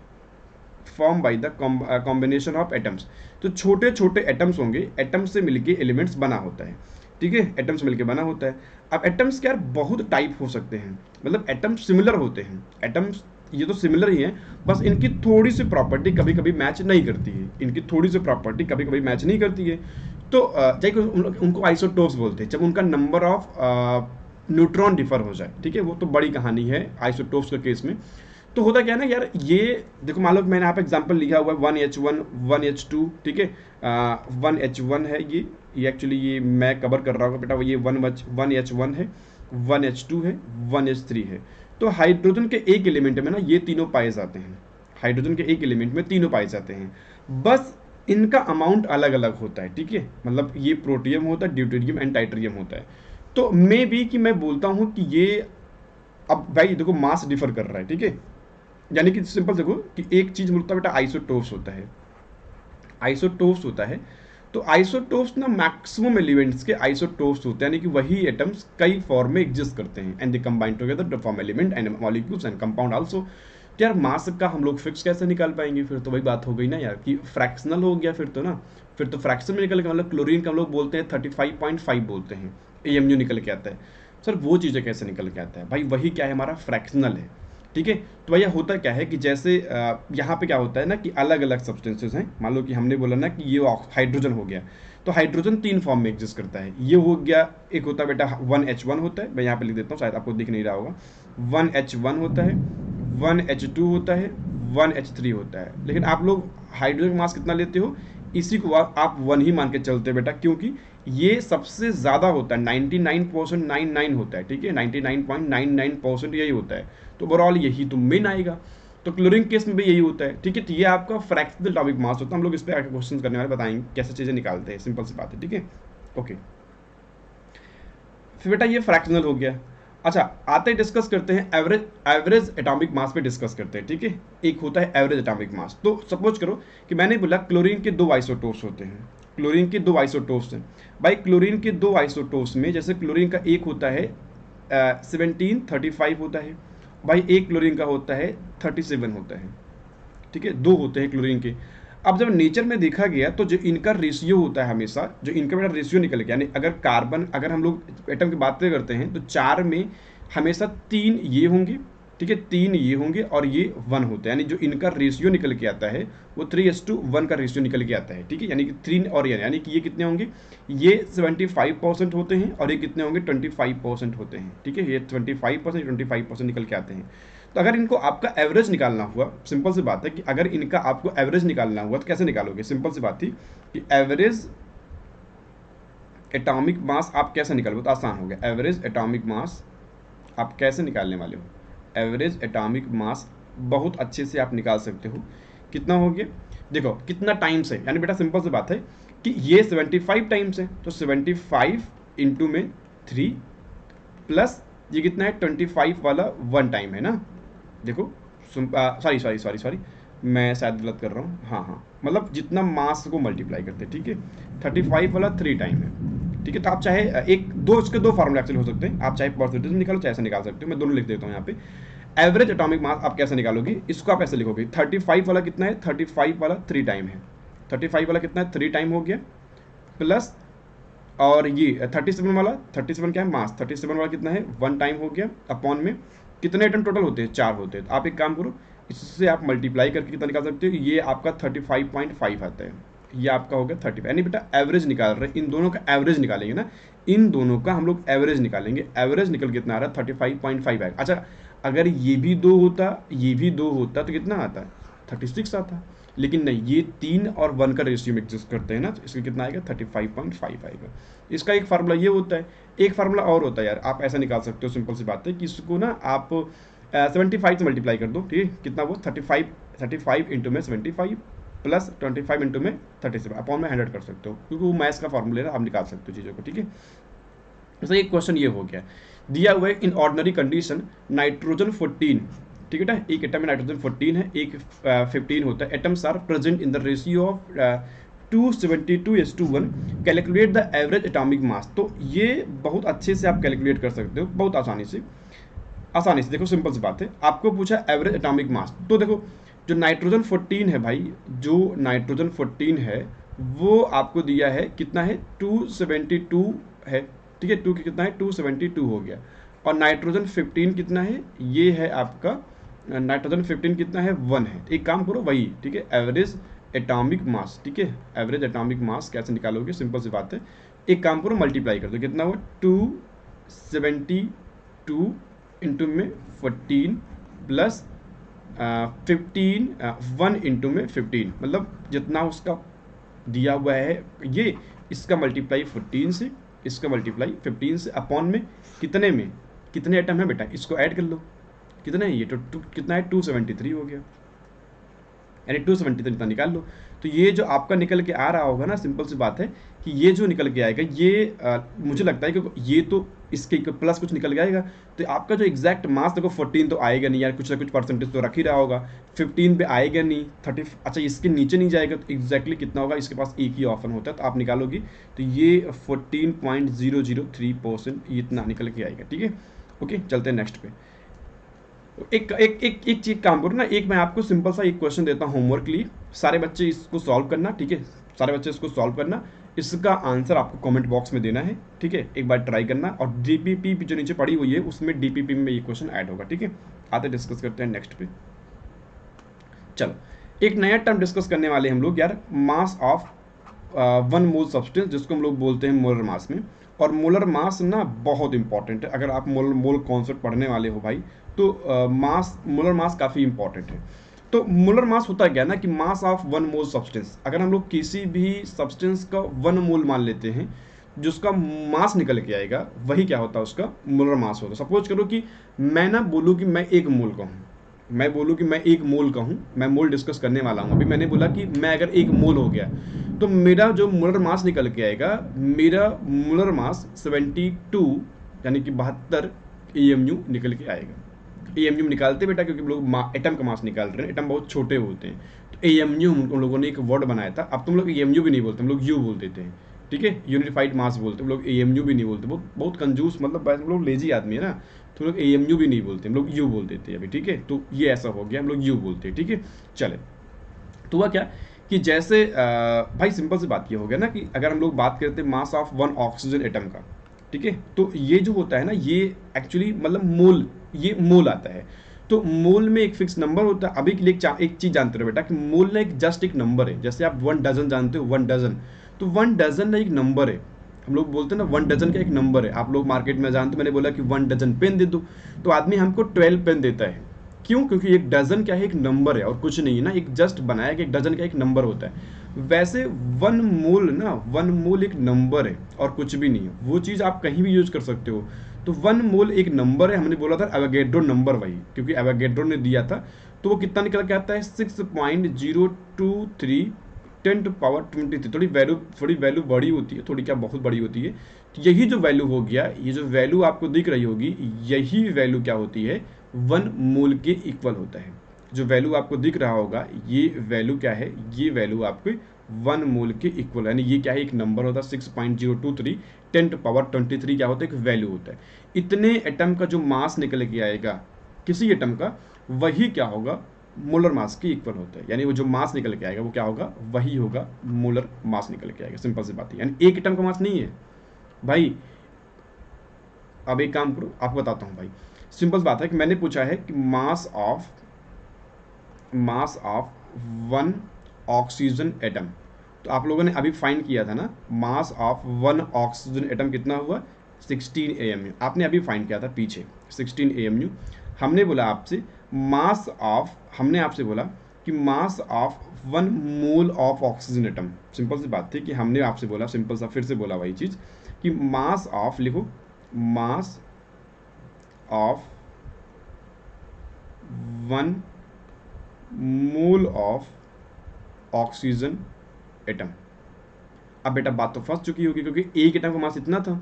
form by the combination of atoms. तो छोटे छोटे एटम्स होंगे, एटम से मिलके एलिमेंट्स बना होता है, ठीक है, एटम से मिलके बना होता है। अब एटम्स क्या यार बहुत टाइप हो सकते हैं, मतलब एटम्स सिमिलर होते हैं, एटम्स ये तो सिमिलर ही हैं, बस इनकी थोड़ी सी प्रॉपर्टी कभी कभी मैच नहीं करती है, इनकी थोड़ी सी प्रॉपर्टी कभी कभी मैच नहीं करती है। तो जैसे उनको आइसोटोप्स बोलते हैं, जब उनका नंबर ऑफ न्यूट्रॉन डिफर हो जाए, ठीक है, वो तो बड़ी कहानी है आइसोटोप्स के केस में। तो होता क्या है ना यार, ये देखो मान लो मैंने यहाँ पे एग्जांपल लिखा हुआ है 1H1 1H2, ठीक है, 1H1 है ये एक्चुअली ये मैं कवर कर रहा हूँ बेटा, ये 1H1 है, 1H2 है, 1H3 है। तो हाइड्रोजन के एक एलिमेंट में ना ये तीनों पाए जाते हैं, हाइड्रोजन के एक एलिमेंट में तीनों पाए जाते हैं, बस इनका अमाउंट अलग अलग होता है, ठीक है, मतलब ये प्रोटियम होता है, ड्यूटेरियम एंड टाइटेरियम होता है। तो मे बी कि मैं बोलता हूँ कि ये, अब भाई देखो मास डिफर कर रहा है, ठीक है, यानी कि सिंपल देखो कि एक चीज बोलता है बेटा आइसोटोप्स होता है, आइसोटोप्स होता है। तो आइसोटोप्स ना मैक्सिमम एलिमेंट्स के आइसोटोप्स होते हैं, यानी कि वही एटम्स कई फॉर्म में एग्जिस्ट करते हैं and they combine together to form element and molecules and compound also. तो यार मास का हम लोग फिक्स कैसे निकाल पाएंगे, फिर तो वही बात हो गई ना यार कि फ्रैक्शनल हो गया फिर तो ना, फिर तो फ्रैक्शन में निकल के, मतलब क्लोरीन का हम लोग बोलते हैं 35.5 बोलते हैं, AMU निकल के आता है। सर वो चीज़ें कैसे निकल के आता है भाई, वही क्या है हमारा फ्रैक्शनल है, ठीक है। तो भैया होता क्या है कि जैसे यहाँ पे क्या होता है ना कि अलग अलग सब्सटेंसेस हैं, मान लो कि हमने बोला ना कि ये हाइड्रोजन हो गया, तो हाइड्रोजन तीन फॉर्म में एग्जिस्ट करता है, ये हो गया, एक होता है बेटा 1H1 होता है, मैं यहाँ पे लिख देता हूँ शायद आपको दिख नहीं रहा होगा, 1H1 होता है, 1H2 होता है, 1H3 होता है। लेकिन आप लोग हाइड्रोजन मास कितना लेते हो, इसी को आप 1 ही मान के चलते बेटा, क्योंकि ये सबसे ज़्यादा होता है, 99.99 होता है, ठीक है, 99.99% यही होता है। तो ओवरऑल यही तो मेन आएगा। तो क्लोरीन केस में भी यही होता है, ठीक है। तो ये आपका फ्रैक्शनल एटॉमिक मास होता है, हम लोग इस पर आगे क्वेश्चन करने वाले, बताएंगे कैसे चीज़ें निकालते हैं, सिंपल सी बात है, ठीक है, ओके। फिर बेटा ये फ्रैक्शनल हो गया। अच्छा आते डिस्कस करते हैं एवरेज एटॉमिक मास पे डिस्कस करते हैं, ठीक है। एक होता है एवरेज एटॉमिक मास। तो सपोज करो कि मैंने बोला क्लोरीन के दो आइसोटोप्स होते हैं, क्लोरीन के दो आइसोटोप्स हैं भाई, क्लोरीन के दो आइसोटोप्स में जैसे क्लोरीन का एक होता है 1735 होता है भाई, एक क्लोरीन का होता है 37 होता है, ठीक है, दो होते हैं क्लोरीन के। अब जब नेचर में देखा गया तो जो इनका रेशियो होता है हमेशा, जो इनका बेटा रेशियो निकल गया, यानी अगर कार्बन, अगर हम लोग एटम की बात करते हैं तो 4 में हमेशा 3 ये होंगे, ठीक है, 3 ये होंगे और ये 1 होता है, यानी जो इनका रेशियो निकल के आता है वो 3:1 का रेशियो निकल के आता है, ठीक है, यानी कि 3 और ये, यानी कि ये कितने होंगे, ये 75% होते हैं और ये कितने होंगे 25% होते हैं, ठीक है, ये 25% 25% निकल के आते हैं। तो अगर इनको आपका एवरेज निकालना हुआ, सिंपल सी बात है कि अगर इनका आपको एवरेज निकालना हुआ तो कैसे निकालोगे, सिंपल सी बात थी कि एवरेज एटॉमिक मास आप कैसे निकालोगे, तो आसान हो गया, एवरेज एटॉमिक मास आप कैसे निकालने वाले हो, एवरेज एटॉमिक मास बहुत अच्छे से आप निकाल सकते हो। कितना हो गया, देखो कितना टाइम्स है, यानी बेटा सिंपल सी बात है कि ये 75 टाइम्स है, तो 75 इंटू में 3 प्लस ये कितना है 25 वाला 1 टाइम है ना, देखो सॉरी मैं शायद गलत कर रहा हूँ, हाँ मतलब जितना मास को मल्टीप्लाई करते हैं, ठीक है, 35 वाला 3 टाइम है, ठीक है। तो आप चाहे एक दो, इसके दो फार्मूले एक्चुअली हो सकते हैं, आप चाहे परसेंटेज में निकालो चाहे ऐसे निकाल सकते हो, मैं दोनों लिख देता हूँ यहाँ पे। एवरेज एटॉमिक मास आप कैसे निकालोगे, इसको आप ऐसे लिखोगे 35 वाला कितना है, 35 वाला 3 टाइम है, 35 वाला कितना है 3 टाइम हो गया, प्लस और ये 37 वाला, 37 क्या है मास, 37 वाला कितना है 1 टाइम हो गया, अपॉन में कितने आइटम टोटल होते हैं 4 होते हैं। तो आप एक काम करो, इससे आप मल्टीप्लाई करके कितना निकाल सकते हो, ये आपका 35.5 आता है, ये आपका हो गया 35, यानी बेटा एवरेज निकाल रहे हैं, इन दोनों का एवरेज निकालेंगे ना, इन दोनों का हम लोग एवरेज निकालेंगे, एवरेज निकल कितना आ रहा है 35.5 आएगा। अच्छा अगर ये भी 2 होता, ये भी 2 होता तो कितना आता, 36 आता, लेकिन नहीं, ये 3 और 1 का रेशियो में एग्जिस्ट करते हैं ना, तो इसका कितना आएगा 35.5 आएगा। इसका एक फार्मूला ये होता है, एक फार्मूला और होता है यार, आप ऐसा निकाल सकते हो, सिंपल सी बात है कि इसको ना आप 75 से मल्टीप्लाई कर दो, ठीक है, कितना वो 35 इंटू में 75 प्लस 25 इंटू में 37 अपॉन में 100 कर सकते हो, क्योंकि वो मैथ्स का फार्मूला है, आप निकाल सकते हो चीज़ों को, ठीक है। तो एक क्वेश्चन ये हो गया, दिया हुआ है इन ऑर्डिनरी कंडीशन नाइट्रोजन 14, ठीक है ना, एक एटम में नाइट्रोजन 14 है, एक 15 होता है, atoms are present in the ratio of 272:1, calculate the average atomic mass. तो ये बहुत अच्छे से आप कैलकुलेट कर सकते हो, बहुत आसानी से। देखो सिंपल सी बात है, आपको पूछा एवरेज एटॉमिक मास, तो देखो जो नाइट्रोजन 14 है भाई, जो नाइट्रोजन 14 है वो आपको दिया है कितना है, 272 है, ठीक है, टू कितना है, 272 हो गया। और नाइट्रोजन 15 कितना है, ये है आपका नाइट्रोजन 15 कितना है, 1 है। एक काम करो वही, ठीक है, एवरेज एटॉमिक मास, ठीक है, एवरेज एटॉमिक मास कैसे निकालोगे, सिंपल सी बात है, एक काम करो मल्टीप्लाई कर दो, कितना हुआ 272 इंटू में 14 प्लस 15 1 इंटू में 15, मतलब जितना उसका दिया हुआ है ये, इसका मल्टीप्लाई 14 से, इसका मल्टीप्लाई 15 से, अपॉन में कितने में, कितने एटम है बेटा, इसको ऐड कर लो, कितना है ये, तो कितना है 273 हो गया, यानी 273 इतना निकाल लो। तो ये जो आपका निकल के आ रहा होगा ना, सिंपल सी बात है कि ये जो निकल के आएगा ये मुझे लगता है कि ये तो इसके प्लस कुछ निकल के आएगा, तो आपका जो एग्जैक्ट मास देखो 14 तो आएगा नहीं यार, कुछ ना कुछ परसेंटेज तो रख ही रहा होगा, 15 पे आएगा नहीं, 30 अच्छा इसके नीचे नहीं जाएगा, तो एग्जैक्टली कितना होगा, इसके पास एक ही ऑप्शन होता है, तो आप निकालोगी तो ये 14.003% इतना निकल के आएगा, ठीक है। ओके, चलते हैं नेक्स्ट पे। एक एक एक एक चीज काम करो ना, एक मैं आपको सिंपल सा एक क्वेश्चन देता हूँ होमवर्क के लिए, सारे बच्चे इसको सॉल्व करना, ठीक है, सारे बच्चे इसको सॉल्व करना, इसका आंसर आपको कमेंट बॉक्स में देना है, ठीक है, एक बार ट्राई करना, और डीपीपी जो नीचे पड़ी हुई है उसमें डीपीपी में ये क्वेश्चन ऐड होगा, ठीक है। आते डिस्कस करते हैं नेक्स्ट पे। चलो, एक नया टर्म डिस्कस करने वाले हम लोग यार, मास ऑफ 1 मोल सब्सटेंस, जिसको हम लोग बोलते हैं मोलर मास में। और मोलर मास ना बहुत इंपॉर्टेंट है, अगर आप मोल कॉन्सेप्ट पढ़ने वाले हो भाई, तो मोलर मास काफ़ी इंपॉर्टेंट है। तो मोलर मास होता क्या है ना, कि मास ऑफ 1 मोल सब्सटेंस, अगर हम लोग किसी भी सब्सटेंस का 1 मोल मान लेते हैं, जिसका मास निकल के आएगा वही क्या होता है, उसका मोलर मास होता है। सपोज करो कि मैं ना बोलूँ कि मैं 1 मोल का हूँ, मैं बोलूँ कि मैं 1 मोल का हूँ, मैं मोल डिस्कस करने वाला हूँ अभी, मैंने बोला कि मैं अगर 1 मोल हो गया, तो मेरा जो मोलर मास निकल के आएगा, मेरा मोलर मास 72 यानी कि 72 AMU निकल के आएगा। AMU निकालते बेटा, क्योंकि लोग एटम का मास निकाल रहे हैं, एटम बहुत छोटे होते हैं, तो AMU हम लोगों ने एक वर्ड बनाया था, अब तुम लोग AMU भी नहीं बोलते, हम लोग U बोल देते हैं, ठीक है, यूनिफाइड मास बोलते हैं, हम लोग AMU भी नहीं बोलते, बहुत कंजूस, मतलब हम लोग लेजी आदमी है ना, तो लोग AMU भी नहीं बोलते, हम लोग U बोल देते हैं अभी, ठीक है, तो ये ऐसा हो गया, हम लोग U बोलते हैं, ठीक है। चले, तो हुआ क्या कि जैसे भाई सिंपल सी बात ये हो गया ना, कि अगर हम लोग बात करते हैं मास ऑफ 1 ऑक्सीजन एटम का, ठीक है, तो ये जो होता है ना, ये एक्चुअली मतलब मोल, ये मोल आता है, तो मोल में एक फिक्स नंबर होता है। अभी के लिए एक चीज जानते हो बेटा, कि मोल ना एक जस्ट एक नंबर है, जैसे आप 1 डजन जानते हो, 1 डजन, तो 1 डजन ना एक नंबर है, हम लोग बोलते हैं ना 1 डजन का एक नंबर है। आप लोग मार्केट में जानते हो, मैंने बोला कि 1 डजन पेन दे दो, तो आदमी हमको 12 पेन देता है, क्यों, क्योंकि एक डजन क्या है, एक नंबर है और कुछ नहीं है ना, एक जस्ट बनाया कि एक डजन का एक नंबर होता है। वैसे 1 मोल ना, 1 मोल एक नंबर है और कुछ भी नहीं है, वो चीज़ आप कहीं भी यूज कर सकते हो। तो 1 मोल एक नंबर है, हमने बोला था एवोगैड्रो नंबर वही, क्योंकि एवोगैड्रो ने दिया था, तो वो कितना निकल के आता है 6.023 10⁻23। थोड़ी वैल्यू बड़ी होती है, थोड़ी क्या बहुत बड़ी होती है। तो यही जो वैल्यू हो गया, ये जो वैल्यू आपको दिख रही होगी, यही वैल्यू क्या होती है, 1 मोल के इक्वल होता है। जो वैल्यू आपको दिख रहा होगा, ये वैल्यू क्या है, ये वैल्यू आपके 1 मोल के इक्वल, यानी ये क्या है, एक नंबर होता है 6.023 10⁻23 क्या होता है, एक वैल्यू होता है। इतने एटम का जो मास निकल के आएगा किसी एटम का, वही क्या होगा, मोलर मास के इक्वल होता है। यानी वो जो मास निकल के आएगा वो क्या होगा, वही होगा मोलर मास निकल के आएगा। सिंपल सी बात है, यानी एक एटम का मास नहीं है भाई। अब एक काम करो, आपको बताता हूँ भाई, सिंपल बात है कि मैंने पूछा है कि मास ऑफ 1 ऑक्सीजन एटम, तो आप लोगों ने अभी फाइंड किया था ना, मास ऑफ 1 ऑक्सीजन एटम कितना हुआ, 16 AMU। आपने अभी फाइंड किया था पीछे 16 AMU। हमने बोला आपसे हमने आपसे बोला कि mass of 1 mole of oxygen atom. Simple सी बात थी कि हमने आपसे बोला, सिंपल सा फिर से बोला वही चीज़, कि मास ऑफ, लिखो, मास of 1 mole of oxygen atom. अब बेटा बात तो फंस चुकी होगी, क्योंकि एक एटम का मास इतना था,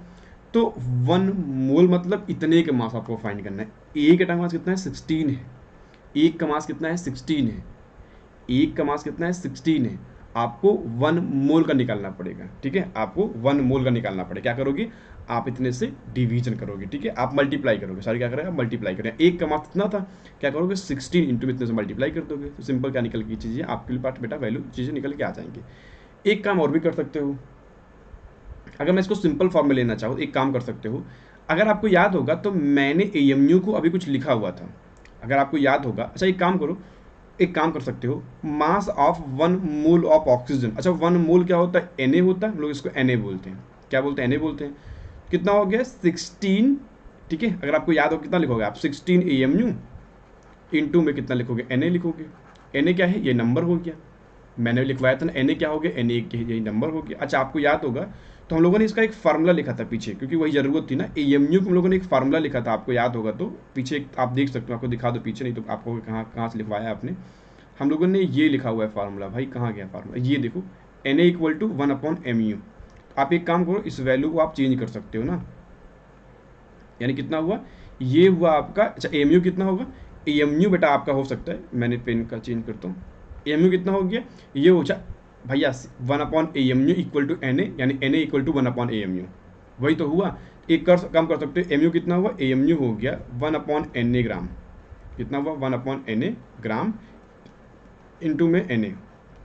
तो 1 मोल मतलब इतने के मास आपको फाइंड करना है। एक एटम का मास कितना है, 16 है। एक का मास कितना है, 16 है। एक का मास कितना है, 16 है। आपको 1 मोल का निकालना पड़ेगा, ठीक है, आपको 1 मोल का निकालना पड़ेगा। क्या करोगे, आप इतने से डिवीजन करोगे, ठीक है, आप मल्टीप्लाई करोगे, सॉरी क्या करेगा, मल्टीप्लाई करेगा। एक का मास कितना था, क्या करोगे 16 इंटू इतने से मल्टीप्लाई कर दोगे, तो सिंपल क्या निकल की चीज़ें आपके पास बेटा वैल्यू चीज़ें निकल के आ जाएंगी। एक काम और भी कर सकते हो, अगर मैं इसको सिंपल फॉर्म में लेना चाहूँ, एक काम कर सकते हो, अगर आपको याद होगा तो मैंने AMU को अभी कुछ लिखा हुआ था, अगर आपको याद होगा। अच्छा एक काम करो, एक काम कर सकते हो, मास ऑफ 1 मोल ऑफ ऑक्सीजन। अच्छा 1 मोल क्या होता है, Na होता है, हम लोग इसको Na बोलते हैं। क्या बोलते हैं, Na बोलते हैं। कितना हो गया 16, ठीक है, अगर आपको याद हो कितना लिखोगे आप, 16 AMU इंटू में कितना लिखोगे, Na लिखोगे। Na क्या है, ये नंबर हो गया, मैंने लिखवाया था ना, Na क्या हो गया, Na यही नंबर हो गया। अच्छा आपको याद होगा तो हम लोगों ने इसका एक फार्मूला लिखा था पीछे, क्योंकि वही ज़रूरत थी ना, AMU को हम लोगों ने एक फार्मूला लिखा था, आपको याद होगा तो पीछे आप देख सकते हो, आपको दिखा दो पीछे, नहीं तो आपको कहाँ कहाँ से लिखवाया आपने। हम लोगों ने ये लिखा हुआ है फार्मूला, भाई कहाँ गया फार्मूला, ये देखो Na इक्वल टू 1/mu। आप एक काम करो, इस वैल्यू को आप चेंज कर सकते हो ना, यानी कितना हुआ, ये हुआ आपका। अच्छा AMU कितना होगा, AMU बेटा आपका हो सकता है, मैंने पेन का चेंज करता हूँ, AMU कितना हो गया, ये हो जा भैया 1/AMU इक्वल टू Na, यानी Na इक्वल टू 1/AMU, वही तो हुआ। एक कम कर सकते हो, MU कितना हुआ, AMU हो गया 1/Na ग्राम, कितना हुआ 1/Na ग्राम इंटू में Na,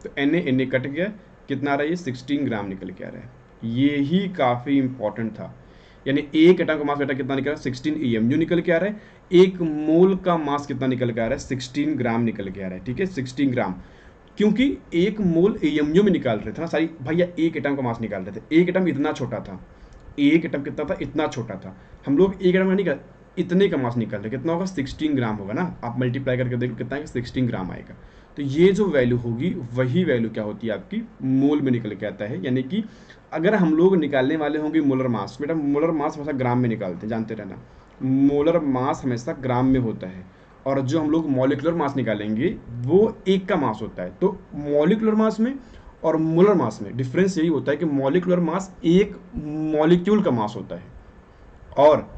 तो Na कट गया, कितना आ रहा है ये 16 ग्राम निकल के आ रहा है। ये ही काफ़ी इंपॉर्टेंट था, यानी एक एटम का मास बेटा कितना निकल रहा है, 16 AMU निकल के आ रहा है। एक मोल का मास कितना निकल के आ रहा है, 16 ग्राम निकल के आ रहा है, ठीक है 16 ग्राम, क्योंकि एक मोल AMU में निकाल रहे थे ना सारी भैया, एक एटम का मास निकाल रहे थे। एक एटम इतना छोटा था, एक एटम कितना था, इतना छोटा था, हम लोग एक एटम का निकाल इतने का मास निकाल रहे, कितना होगा 16 ग्राम होगा ना, आप मल्टीप्लाई करके देखो कितना है, 16 ग्राम आएगा। तो ये जो वैल्यू होगी वही वैल्यू क्या होती है आपकी मोल में निकल के आता है, यानी कि अगर हम लोग निकालने वाले होंगे मोलर मास, बेटा मोलर मास हमेशा ग्राम में निकालते हैं, जानते रहना, मोलर मास हमेशा ग्राम में होता है, और जो हम लोग मॉलिकुलर मास निकालेंगे वो एक का मास होता है। तो मॉलिकुलर मास में और मोलर मास में डिफरेंस यही होता है कि मॉलिकुलर मास एक मॉलिक्यूल का मास होता है, और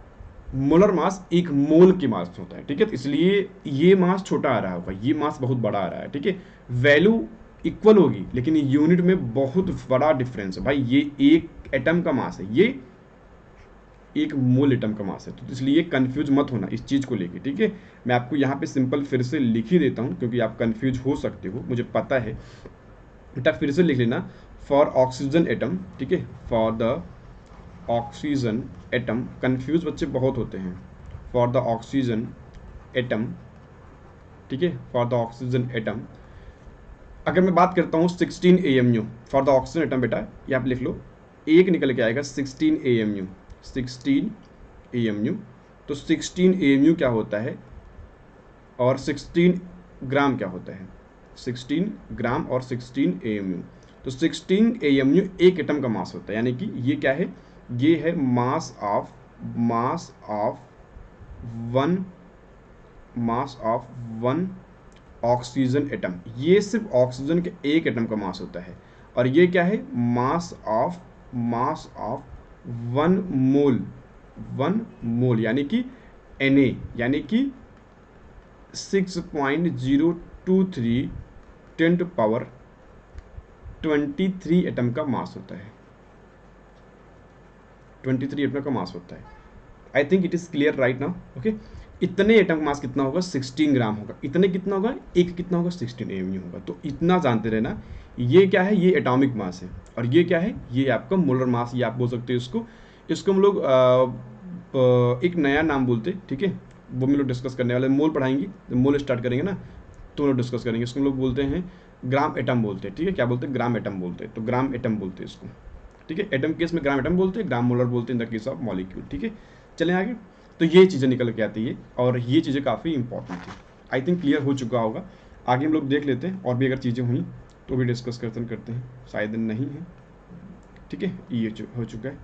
मोलर मास एक मोल की मास होता है, ठीक है, तो इसलिए ये मास छोटा आ रहा होगा, ये मास बहुत बड़ा आ रहा है, ठीक है, वैल्यू इक्वल होगी लेकिन यूनिट में बहुत बड़ा डिफरेंस है भाई, ये एक एटम का मास है, ये एक मोल एटम का मास है, तो इसलिए कंफ्यूज मत होना इस चीज़ को लेके, ठीक है। मैं आपको यहाँ पे सिंपल फिर से लिख ही देता हूँ क्योंकि आप कंफ्यूज हो सकते हो, मुझे पता है बेटा, फिर से लिख लेना, फॉर ऑक्सीजन एटम, ठीक है, for the oxygen atom, confuse बच्चे बहुत होते हैं, फॉर द ऑक्सीजन एटम, ठीक है, फॉर द ऑक्सीजन एटम, अगर मैं बात करता हूँ 16 AMU for the oxygen atom, बेटा ये आप लिख लो, एक निकल के आएगा 16 AMU, 16 AMU, तो 16 AMU क्या होता है और 16 ग्राम क्या होता है, 16 ग्राम और 16 AMU, तो 16 AMU एक एटम का मास होता है, यानी कि ये क्या है, ये है मास ऑफ वन ऑक्सीजन एटम, ये सिर्फ ऑक्सीजन के एक एटम का मास होता है, और ये क्या है मास ऑफ वन मोल यानी कि Na, यानी कि 6.023 10⁻23 एटम का मास होता है, 23 एटम का मास होता है। I think it is clear right now, okay. इतने एटम का मास कितना होगा, 16 ग्राम होगा, इतने कितना होगा, एक कितना होगा 16 AMU होगा, तो इतना जानते रहना। ये क्या है, ये एटॉमिक मास है, और ये क्या है, ये आपका मोलर मास, ये आप बोल सकते हो इसको हम लोग एक नया नाम बोलते हैं, ठीक है, वो हम लोग डिस्कस करने वाले, मोल पढ़ाएंगे, जब मोल स्टार्ट करेंगे ना तो हम लोग डिस्कस करेंगे, इसको हम लोग बोलते हैं ग्राम एटम बोलते हैं, ठीक है, क्या बोलते हैं, ग्राम एटम बोलते हैं, तो ग्राम एटम बोलते हैं इसको, ठीक है, एटम केस में ग्राम एटम बोलते हैं, ग्राम मोलर बोलते हैं in the case of molecule, ठीक है। चलें आगे, तो ये चीज़ें निकल के आती है, और ये चीज़ें काफ़ी इंपॉर्टेंट थी, आई थिंक क्लियर हो चुका होगा। आगे हम लोग देख लेते हैं, और भी अगर चीज़ें हुई तो भी डिस्कस करते हैं, शायद नहीं है, ठीक है, ये हो चुका है।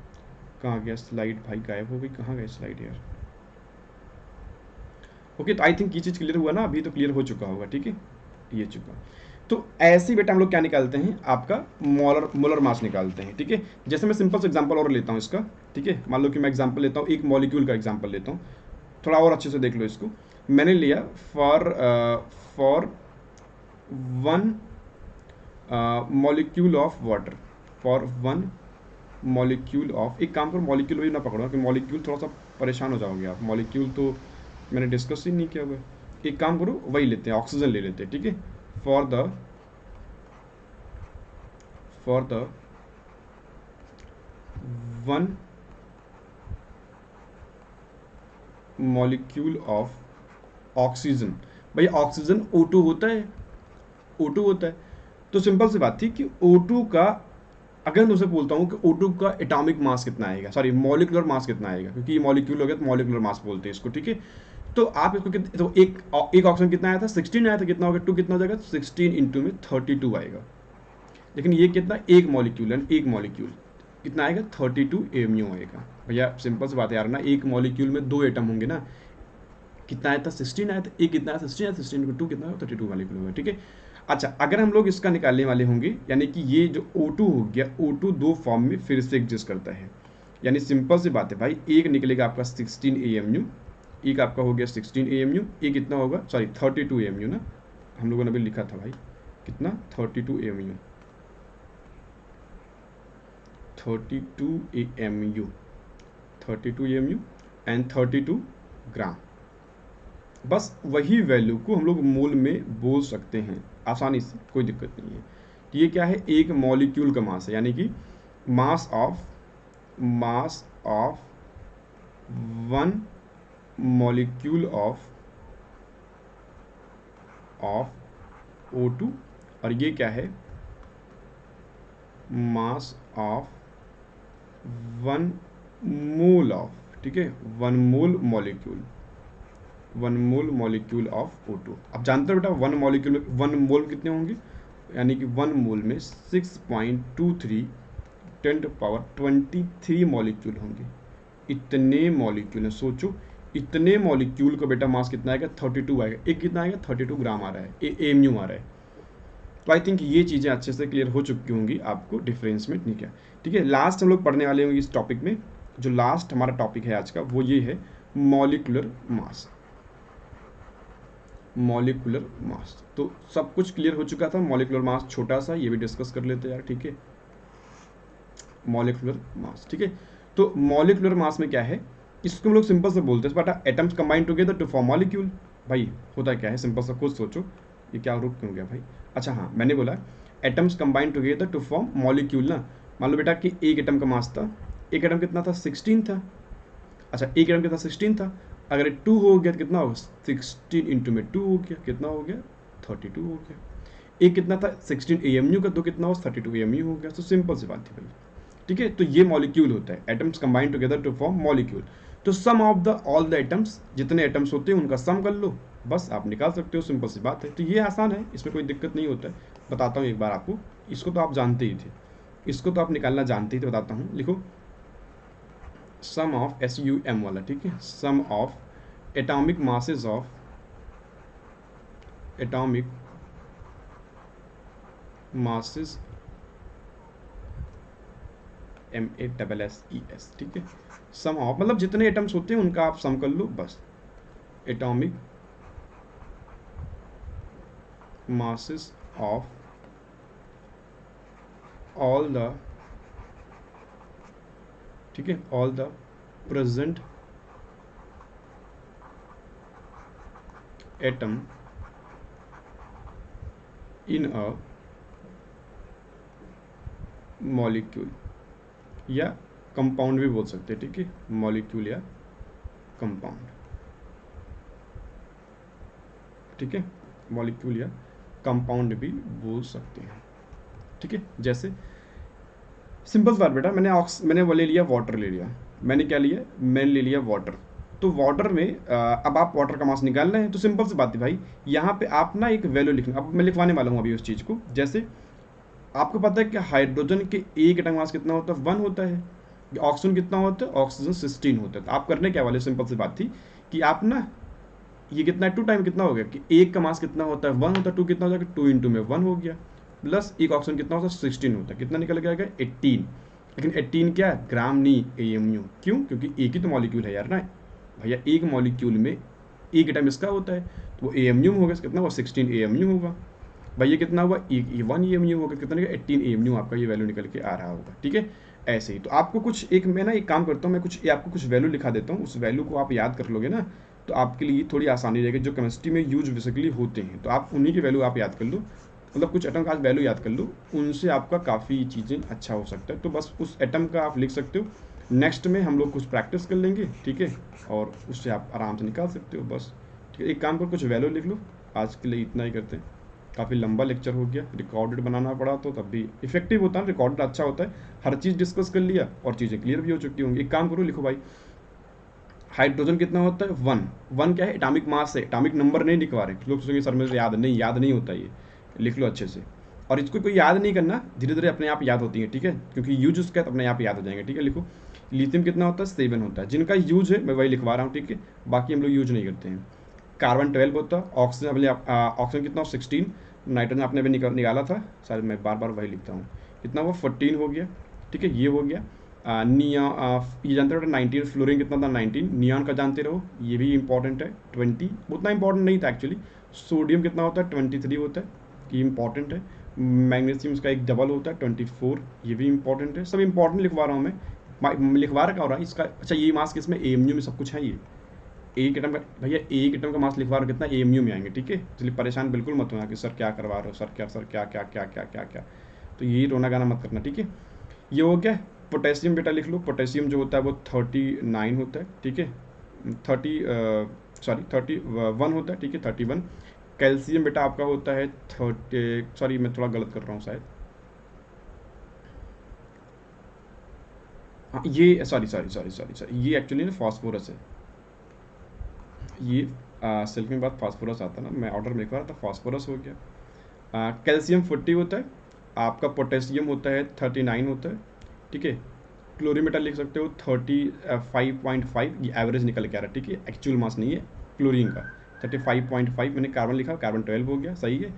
कहाँ गया स्लाइड भाई, गायब हो गई, कहाँ गया स्लाइड यार, ओके, तो आई थिंक ये चीज़ क्लियर हुआ ना, अभी तो क्लियर हो चुका होगा, ठीक है, ये चुका। तो ऐसे बेटा हम लोग क्या निकालते हैं, आपका मोलर मास निकालते हैं, ठीक है। जैसे मैं सिंपल से एग्जांपल और लेता हूँ इसका, ठीक है, मान लो कि मैं एग्जांपल लेता हूँ, एक मॉलिक्यूल का एग्जांपल लेता हूँ, थोड़ा और अच्छे से देख लो इसको। मैंने लिया for molecule of water for one molecule of, एक काम करो मॉलिक्यूल भी ना पकड़ो कि मॉलिक्यूल थोड़ा सा परेशान हो जाओगे आप, मॉलिक्यूल तो मैंने डिस्कस ही नहीं किया हुआ है। एक काम करो वही लेते हैं, ऑक्सीजन ले लेते हैं, ठीक है। For the one molecule of oxygen. भाई ऑक्सीजन O2 होता है, O2 होता है। तो सिंपल सी बात थी कि O2 का, अगर मैं उसे बोलता हूँ कि O2 का एटॉमिक मास कितना आएगा, सॉरी मॉलिक्यूलर मास कितना आएगा, क्योंकि ये मॉलिक्यूल हो गया तो मॉलिक्यूलर मास बोलते हैं इसको, ठीक है। तो आप इसको तो एक ऑक्सीजन कितना आया था 16 आया था, कितना होगा 2 कितना हो जाएगा 16 इंटू में 32 आएगा। लेकिन ये कितना, एक मॉलिक्यूल है, एक मॉलिक्यूल कितना आएगा 32 AMU आएगा। भैया सिंपल सी बात है यार ना, एक मॉलिक्यूल में 2 एटम होंगे ना, कितना आया था 16 आया था, एक कितना आया 16 आया, 16 को 2 कितना होगा 32 मॉलिक्यूल होगा, ठीक है। अच्छा अगर हम लोग इसका निकालने वाले होंगे, यानी कि ये जो O2 हो गया, O2 दो फॉर्म में फिर से एग्जिस्ट करता है, यानी सिंपल सी बात है भाई, एक निकलेगा आपका 16 AMU, एक आपका हो गया 16 AMU, एक कितना होगा सॉरी 32 AMU ना, हम लोगों ने अभी लिखा था भाई कितना 32 AMU, 32 AMU, 32 AMU एंड 32 ग्राम। बस वही वैल्यू को हम लोग मोल में बोल सकते हैं आसानी से, कोई दिक्कत नहीं है। तो ये क्या है, एक मॉलिक्यूल का मास है, यानी कि mass of one molecule of O2, और ये क्या है, मास ऑफ वन मोल ऑफ, ठीक है, one mole molecule of O2। अब जानते हो बेटा वन मॉलिक्यूल में, वन मोल कितने होंगे, यानी कि वन मोल में 6.23 10⁻23 मॉलिक्यूल होंगे। इतने मॉलिक्यूल हैं, सोचो इतने मॉलिक्यूल का बेटा मास कितना आएगा 32 आएगा, एक कितना आएगा 32 ग्राम आ रहा है, AMU आ रहा है। तो आई थिंक ये चीज़ें अच्छे से क्लियर हो चुकी होंगी आपको, डिफरेंस में नहीं क्या, ठीक है। लास्ट हम लोग पढ़ने वाले होंगे इस टॉपिक में, जो लास्ट हमारा टॉपिक है आज का वो ये है मॉलिक्यूलर मास। तो सब कुछ क्लियर हो चुका था, मॉलिक्यूलर मास छोटा सा, ये भी डिस्कस कर लेते हैं यार, ठीक है। मॉलिक्यूलर मास, ठीक है। तो मॉलिक्यूलर मास में क्या है, इसको हम लोग सिंपल से बोलते हैं बेटा atoms combine together to form molecule. भाई होता क्या है, सिंपल सा खुद सोचो, ये क्या रुक क्यों गया भाई, अच्छा हाँ मैंने बोला atoms combine together to form molecule ना। मान लो बेटा कि एक एटम का मास था, एक एटम कितना था 16 था, अच्छा एक एटम कितना 16 था, अगर 2 हो गया तो कितना होगा 16 इंटू में 2 हो गया, कितना हो गया 32 हो गया। एक कितना था 16 AMU का, दो कितना हो 32 AMU हो गया। तो सिंपल सी बात थी भाई, ठीक है। तो ये मॉलिक्यूल होता है, atoms combine together to form molecule. तो sum of the all the atoms, जितने एटम्स होते हैं उनका सम कर लो, बस आप निकाल सकते हो, सिंपल सी बात है। तो ये आसान है, इसमें कोई दिक्कत नहीं होता है। बताता हूँ एक बार आपको, इसको तो आप जानते ही थे, इसको तो आप निकालना जानते ही थे, बताता हूँ, लिखो सम ऑफ SUM वाला, ठीक है, sum of atomic masses of MASSES, ठीक है। सम ऑफ मतलब जितने एटम्स होते हैं उनका आप सम कर लो बस, atomic masses of all the, ठीक है, all the present atom in a molecule, या कंपाउंड भी बोल सकते हैं, ठीक है, मॉलिक्यूल या कंपाउंड, ठीक है, मॉलिक्यूल या कंपाउंड भी बोल सकते हैं, ठीक है। जैसे सिंपल बात बेटा, मैंने वो ले लिया, वाटर ले लिया, मैंने क्या लिया, मैंने ले लिया वाटर। तो वाटर में अब आप वाटर का मास निकालना है, तो सिंपल सी बात है भाई, यहाँ पे आप ना एक वैल्यू लिखना, अब मैं लिखवाने वाला हूँ अभी उस चीज़ को। जैसे आपको पता है कि हाइड्रोजन के एक एटम मास कितना होता है 1 होता है, ऑक्सीजन कितना होता है, ऑक्सीजन 16 होता है। तो आप करने क्या वाले, सिंपल सी बात थी कि आप ना ये कितना है 2 टाइम कितना हो गया कि एक का मास कितना होता है 1 होता है, 2 कितना हो जाएगा 2 इंटू में 1 हो गया, प्लस एक ऑक्सीजन कितना होता है 16 होता है, कितना निकल के आएगा 18। लेकिन 18 क्या है, ग्राम नहीं AMU, क्यों, क्योंकि एक ही तो मॉलिक्यूल है यार ना भैया, एक मॉलिक्यूल में एक एटम इसका होता है, तो वो AMU में होगा, कितना वो 16 AMU होगा। भाई ये कितना हुआ, 1 AMU होगा, कितना निकला 18 AMU आपका ये वैल्यू निकल के आ रहा होगा, ठीक है। ऐसे ही तो आपको कुछ एक, मैं ना एक काम करता हूँ, मैं कुछ आपको कुछ वैल्यू लिखा देता हूँ, उस वैल्यू को आप याद कर लोगे ना तो आपके लिए थोड़ी आसानी रहेगी, जो केमिस्ट्री में यूज बेसिकली होते हैं, तो आप उन्हीं की वैल्यू आप याद कर लो, मतलब कुछ एटम का आप वैल्यू याद कर लो, उनसे आपका काफ़ी चीज़ें अच्छा हो सकता है। तो बस उस एटम का आप लिख सकते हो, नेक्स्ट में हम लोग कुछ प्रैक्टिस कर लेंगे, ठीक है, और उससे आप आराम से निकाल सकते हो बस, ठीक है। एक काम करो, कुछ वैल्यू लिख लो, आज के लिए इतना ही करते हैं, काफ़ी लंबा लेक्चर हो गया, रिकॉर्डेड बनाना पड़ा तो तब भी इफेक्टिव होता है, रिकॉर्डेड अच्छा होता है, हर चीज़ डिस्कस कर लिया और चीज़ें क्लियर भी हो चुकी होंगी। एक काम करो, लिखो भाई, हाइड्रोजन कितना होता है 1, 1 क्या है, एटॉमिक मास है, एटॉमिक नंबर नहीं लिखवा रहे, लोग सोचेंगे सर मुझे याद नहीं होता, ये लिख लो अच्छे से। और इसको कोई याद नहीं करना, धीरे धीरे अपने आप याद होती है, ठीक है, क्योंकि यूज उसका अपने आप याद हो जाएंगे, ठीक है। लिखो, लिथियम कितना होता है 7 होता है, जिनका यूज है मैं वही लिखवा रहा हूँ, ठीक है, बाकी हम लोग यूज नहीं करते हैं। कार्बन 12 होता है, ऑक्सीजन अपने ऑक्सीजन कितना 16, नाइट्रोजन आपने अभी निकाला था, शायद मैं बार बार वही लिखता हूँ, कितना वो 14 हो गया, ठीक है, ये हो गया। ये जानते रहो 19, फ्लोरीन कितना था 19, नियॉन का जानते रहो, ये भी इंपॉर्टेंट है 20, उतना इंपॉर्टेंट नहीं था एक्चुअली। सोडियम कितना होता है 23 होता है, ये इंपॉर्टेंट है। मैग्नीशियम का एक डबल होता है 24, ये भी इंपॉर्टेंट है। सब इंपॉर्टेंट लिखवा रहा हूँ मैं, लिखवा रखा हो रहा है इसका। अच्छा ये मास किसमें, AMU में सब कुछ है, ये एक एटम का, भैया एक एटम का मास लिखवा रहा कितना AMU में आएंगे, ठीक है, इसलिए परेशान बिल्कुल मत होना कि सर क्या करवा रहे हो, सर क्या क्या क्या क्या क्या क्या, तो यही रोना गाना मत करना, ठीक है। ये हो गया। पोटेशियम बेटा लिख लो, पोटेशियम जो होता है वो 39 होता है, ठीक है, 31 होता है, ठीक है, 31। कैल्शियम बेटा आपका होता है 30, सॉरी मैं थोड़ा गलत कर रहा हूँ शायद, हाँ ये सॉरी ये एक्चुअली ना फास्फोरस है, ये सिल्क में बात फास्फोरस आता है ना, मैं ऑर्डर में लिखवा रहा था, फास्फोरस हो गया। कैल्शियम 40 होता है आपका, पोटेशियम होता है 39 होता है, ठीक है। क्लोरीन बेटा लिख सकते हो 35.5, ये एवरेज निकल के आ रहा है, ठीक है, एक्चुअल मास नहीं है क्लोरीन का, 35.5। मैंने कार्बन लिखा, कार्बन 12 हो गया, सही है।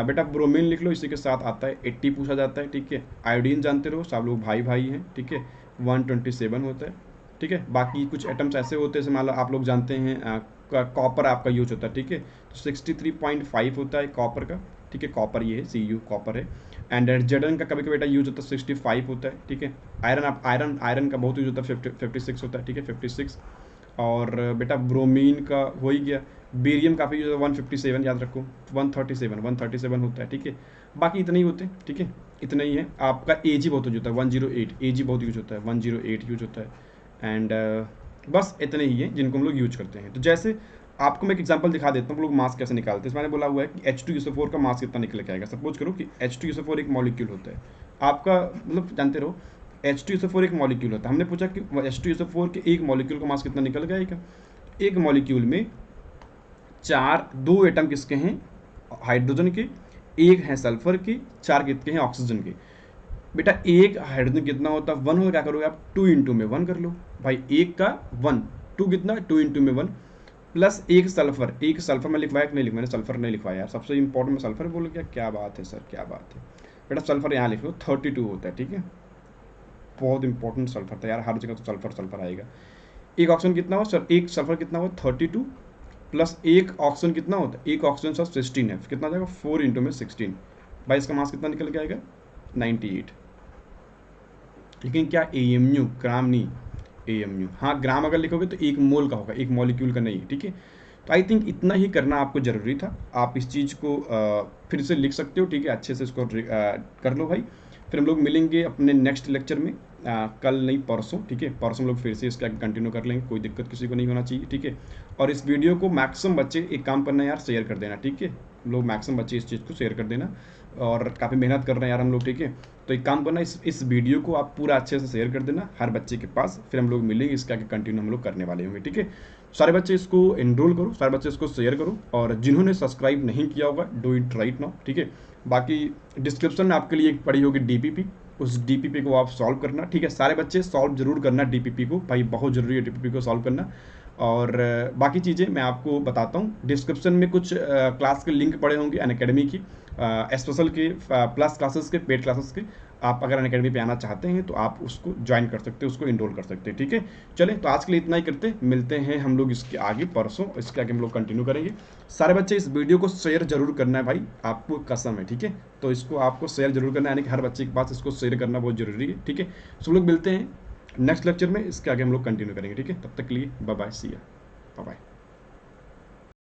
बेटा ब्रोमीन लिख लो, इसी के साथ आता है 80 पूछा जाता है, ठीक है। आयोडीन जानते रहो, सब लोग भाई भाई हैं, ठीक है, 127 होता है, ठीक है। बाकी कुछ एटम्स ऐसे होते हैं जैसे मान लो आप लोग जानते हैं कॉपर आपका यूज होता है, ठीक है, तो 63.5 होता है कॉपर का, ठीक है, कॉपर ये है, CU कॉपर है। एंड जेडन का कभी कभी बेटा यूज होता है 65 होता है, ठीक है। आयरन का बहुत यूज होता है 56 होता है, ठीक है, 56। और बेटा ब्रोमीन का हो ही गया। बेरियम काफ़ी यूज होता है 157, याद रखो 137 होता है, ठीक है। बाकी इतने ही होते हैं, ठीक है, इतना ही है। आपका AG बहुत यूज होता है 108, AG बहुत यूज होता है 108 यूज होता है। एंड बस इतने ही हैं जिनको हम लोग यूज करते हैं। तो जैसे आपको मैं एक एग्जांपल दिखा देता हूँ हम लोग मास कैसे निकालते हैं। इसमें मैंने बोला हुआ है कि H2SO4 का मास कितना निकल के आएगा। सपोज करो कि H2SO4 एक मॉलिक्यूल होता है आपका, मतलब जानते रहो H2SO4 एक मॉलिक्यूल होता है। हमने पूछा कि H2SO4 के एक मॉलिक्यूल का मास कितना निकल गया। एक मॉलिक्यूल में दो एटम किसके हैं, हाइड्रोजन के, एक है सल्फर के, चार कितने हैं ऑक्सीजन के। बेटा एक हाइड्रोजन कितना होता है 1 हो, क्या करोगे आप 2 इंटू में 1 कर लो भाई, एक का 1, 2 कितना 2 इंटू में 1, प्लस एक सल्फर में लिखवाया कि नहीं लिखवाया, मैंने सल्फर नहीं लिखवाया यार, सबसे इंपॉर्टेंट में सल्फर बोल गया, क्या बात है सर क्या बात है। बेटा सल्फर यहाँ लिख लो 32 होता है, ठीक है, बहुत इंपॉर्टेंट सल्फर था यार, हर जगह तो सल्फर आएगा। एक ऑक्सीजन कितना हो सर, एक सल्फर कितना हो 32 प्लस एक ऑक्सीजन कितना होता है, एक ऑक्सीजन सर 16 है, कितना आ जाएगा 4 इंटू में 16 भाई, इसका मास कितना निकल के आएगा 98। लेकिन क्या AMU, ग्राम नहीं, AMU। हाँ ग्राम अगर लिखोगे तो एक मोल का होगा, एक मॉलिक्यूल का नहीं, ठीक है। तो आई थिंक इतना ही करना आपको ज़रूरी था। आप इस चीज़ को फिर से लिख सकते हो, ठीक है, अच्छे से इसको कर लो भाई। फिर हम लोग मिलेंगे अपने नेक्स्ट लेक्चर में, कल नहीं परसों, ठीक है, परसों हम लोग फिर से इसका कंटिन्यू कर लेंगे, कोई दिक्कत किसी को नहीं होना चाहिए, ठीक है। और इस वीडियो को मैक्सिमम बच्चे एक काम करना यार, शेयर कर देना, ठीक है, हम लोग मैक्सिमम बच्चे इस चीज़ को शेयर कर देना, और काफ़ी मेहनत कर रहे हैं यार हम लोग, ठीक है। तो एक काम करना, इस वीडियो को आप पूरा अच्छे से शेयर कर देना हर बच्चे के पास, फिर हम लोग मिलेंगे, इसका कंटिन्यू हम लोग करने वाले होंगे, ठीक है। सारे बच्चे इसको एनरोल करो, सारे बच्चे इसको शेयर करो, और जिन्होंने सब्सक्राइब नहीं किया होगा डू इट राइट नाउ, ठीक है। बाकी डिस्क्रिप्शन में आपके लिए एक पड़ी होगी DPP, उस DPP को आप सॉल्व करना, ठीक है। सारे बच्चे सॉल्व जरूर करना DPP को, भाई बहुत ज़रूरी है DPP को सॉल्व करना। और बाकी चीज़ें मैं आपको बताता हूँ, डिस्क्रिप्शन में कुछ क्लास के लिंक पड़े होंगे अनअकैडमी की, स्पेशल के, प्लस क्लासेस के, पेड क्लासेस के, आप अगर अनअकैडमी पे आना चाहते हैं तो आप उसको ज्वाइन कर सकते हैं, उसको इनरोल कर सकते हैं, ठीक है। चलें, तो आज के लिए इतना ही करते, मिलते हैं हम लोग इसके आगे परसों, इसके आगे हम लोग कंटिन्यू करेंगे। सारे बच्चे इस वीडियो को शेयर जरूर करना है भाई, आपको कसम है, ठीक है। तो इसको आपको शेयर जरूर करना है, यानी कि हर बच्चे के पास इसको शेयर करना बहुत जरूरी है, ठीक है। सब लोग मिलते हैं नेक्स्ट लेक्चर में, इसके आगे हम लोग कंटिन्यू करेंगे, ठीक है। तब तक के लिए बाय बाय, सी या, बाय बाय।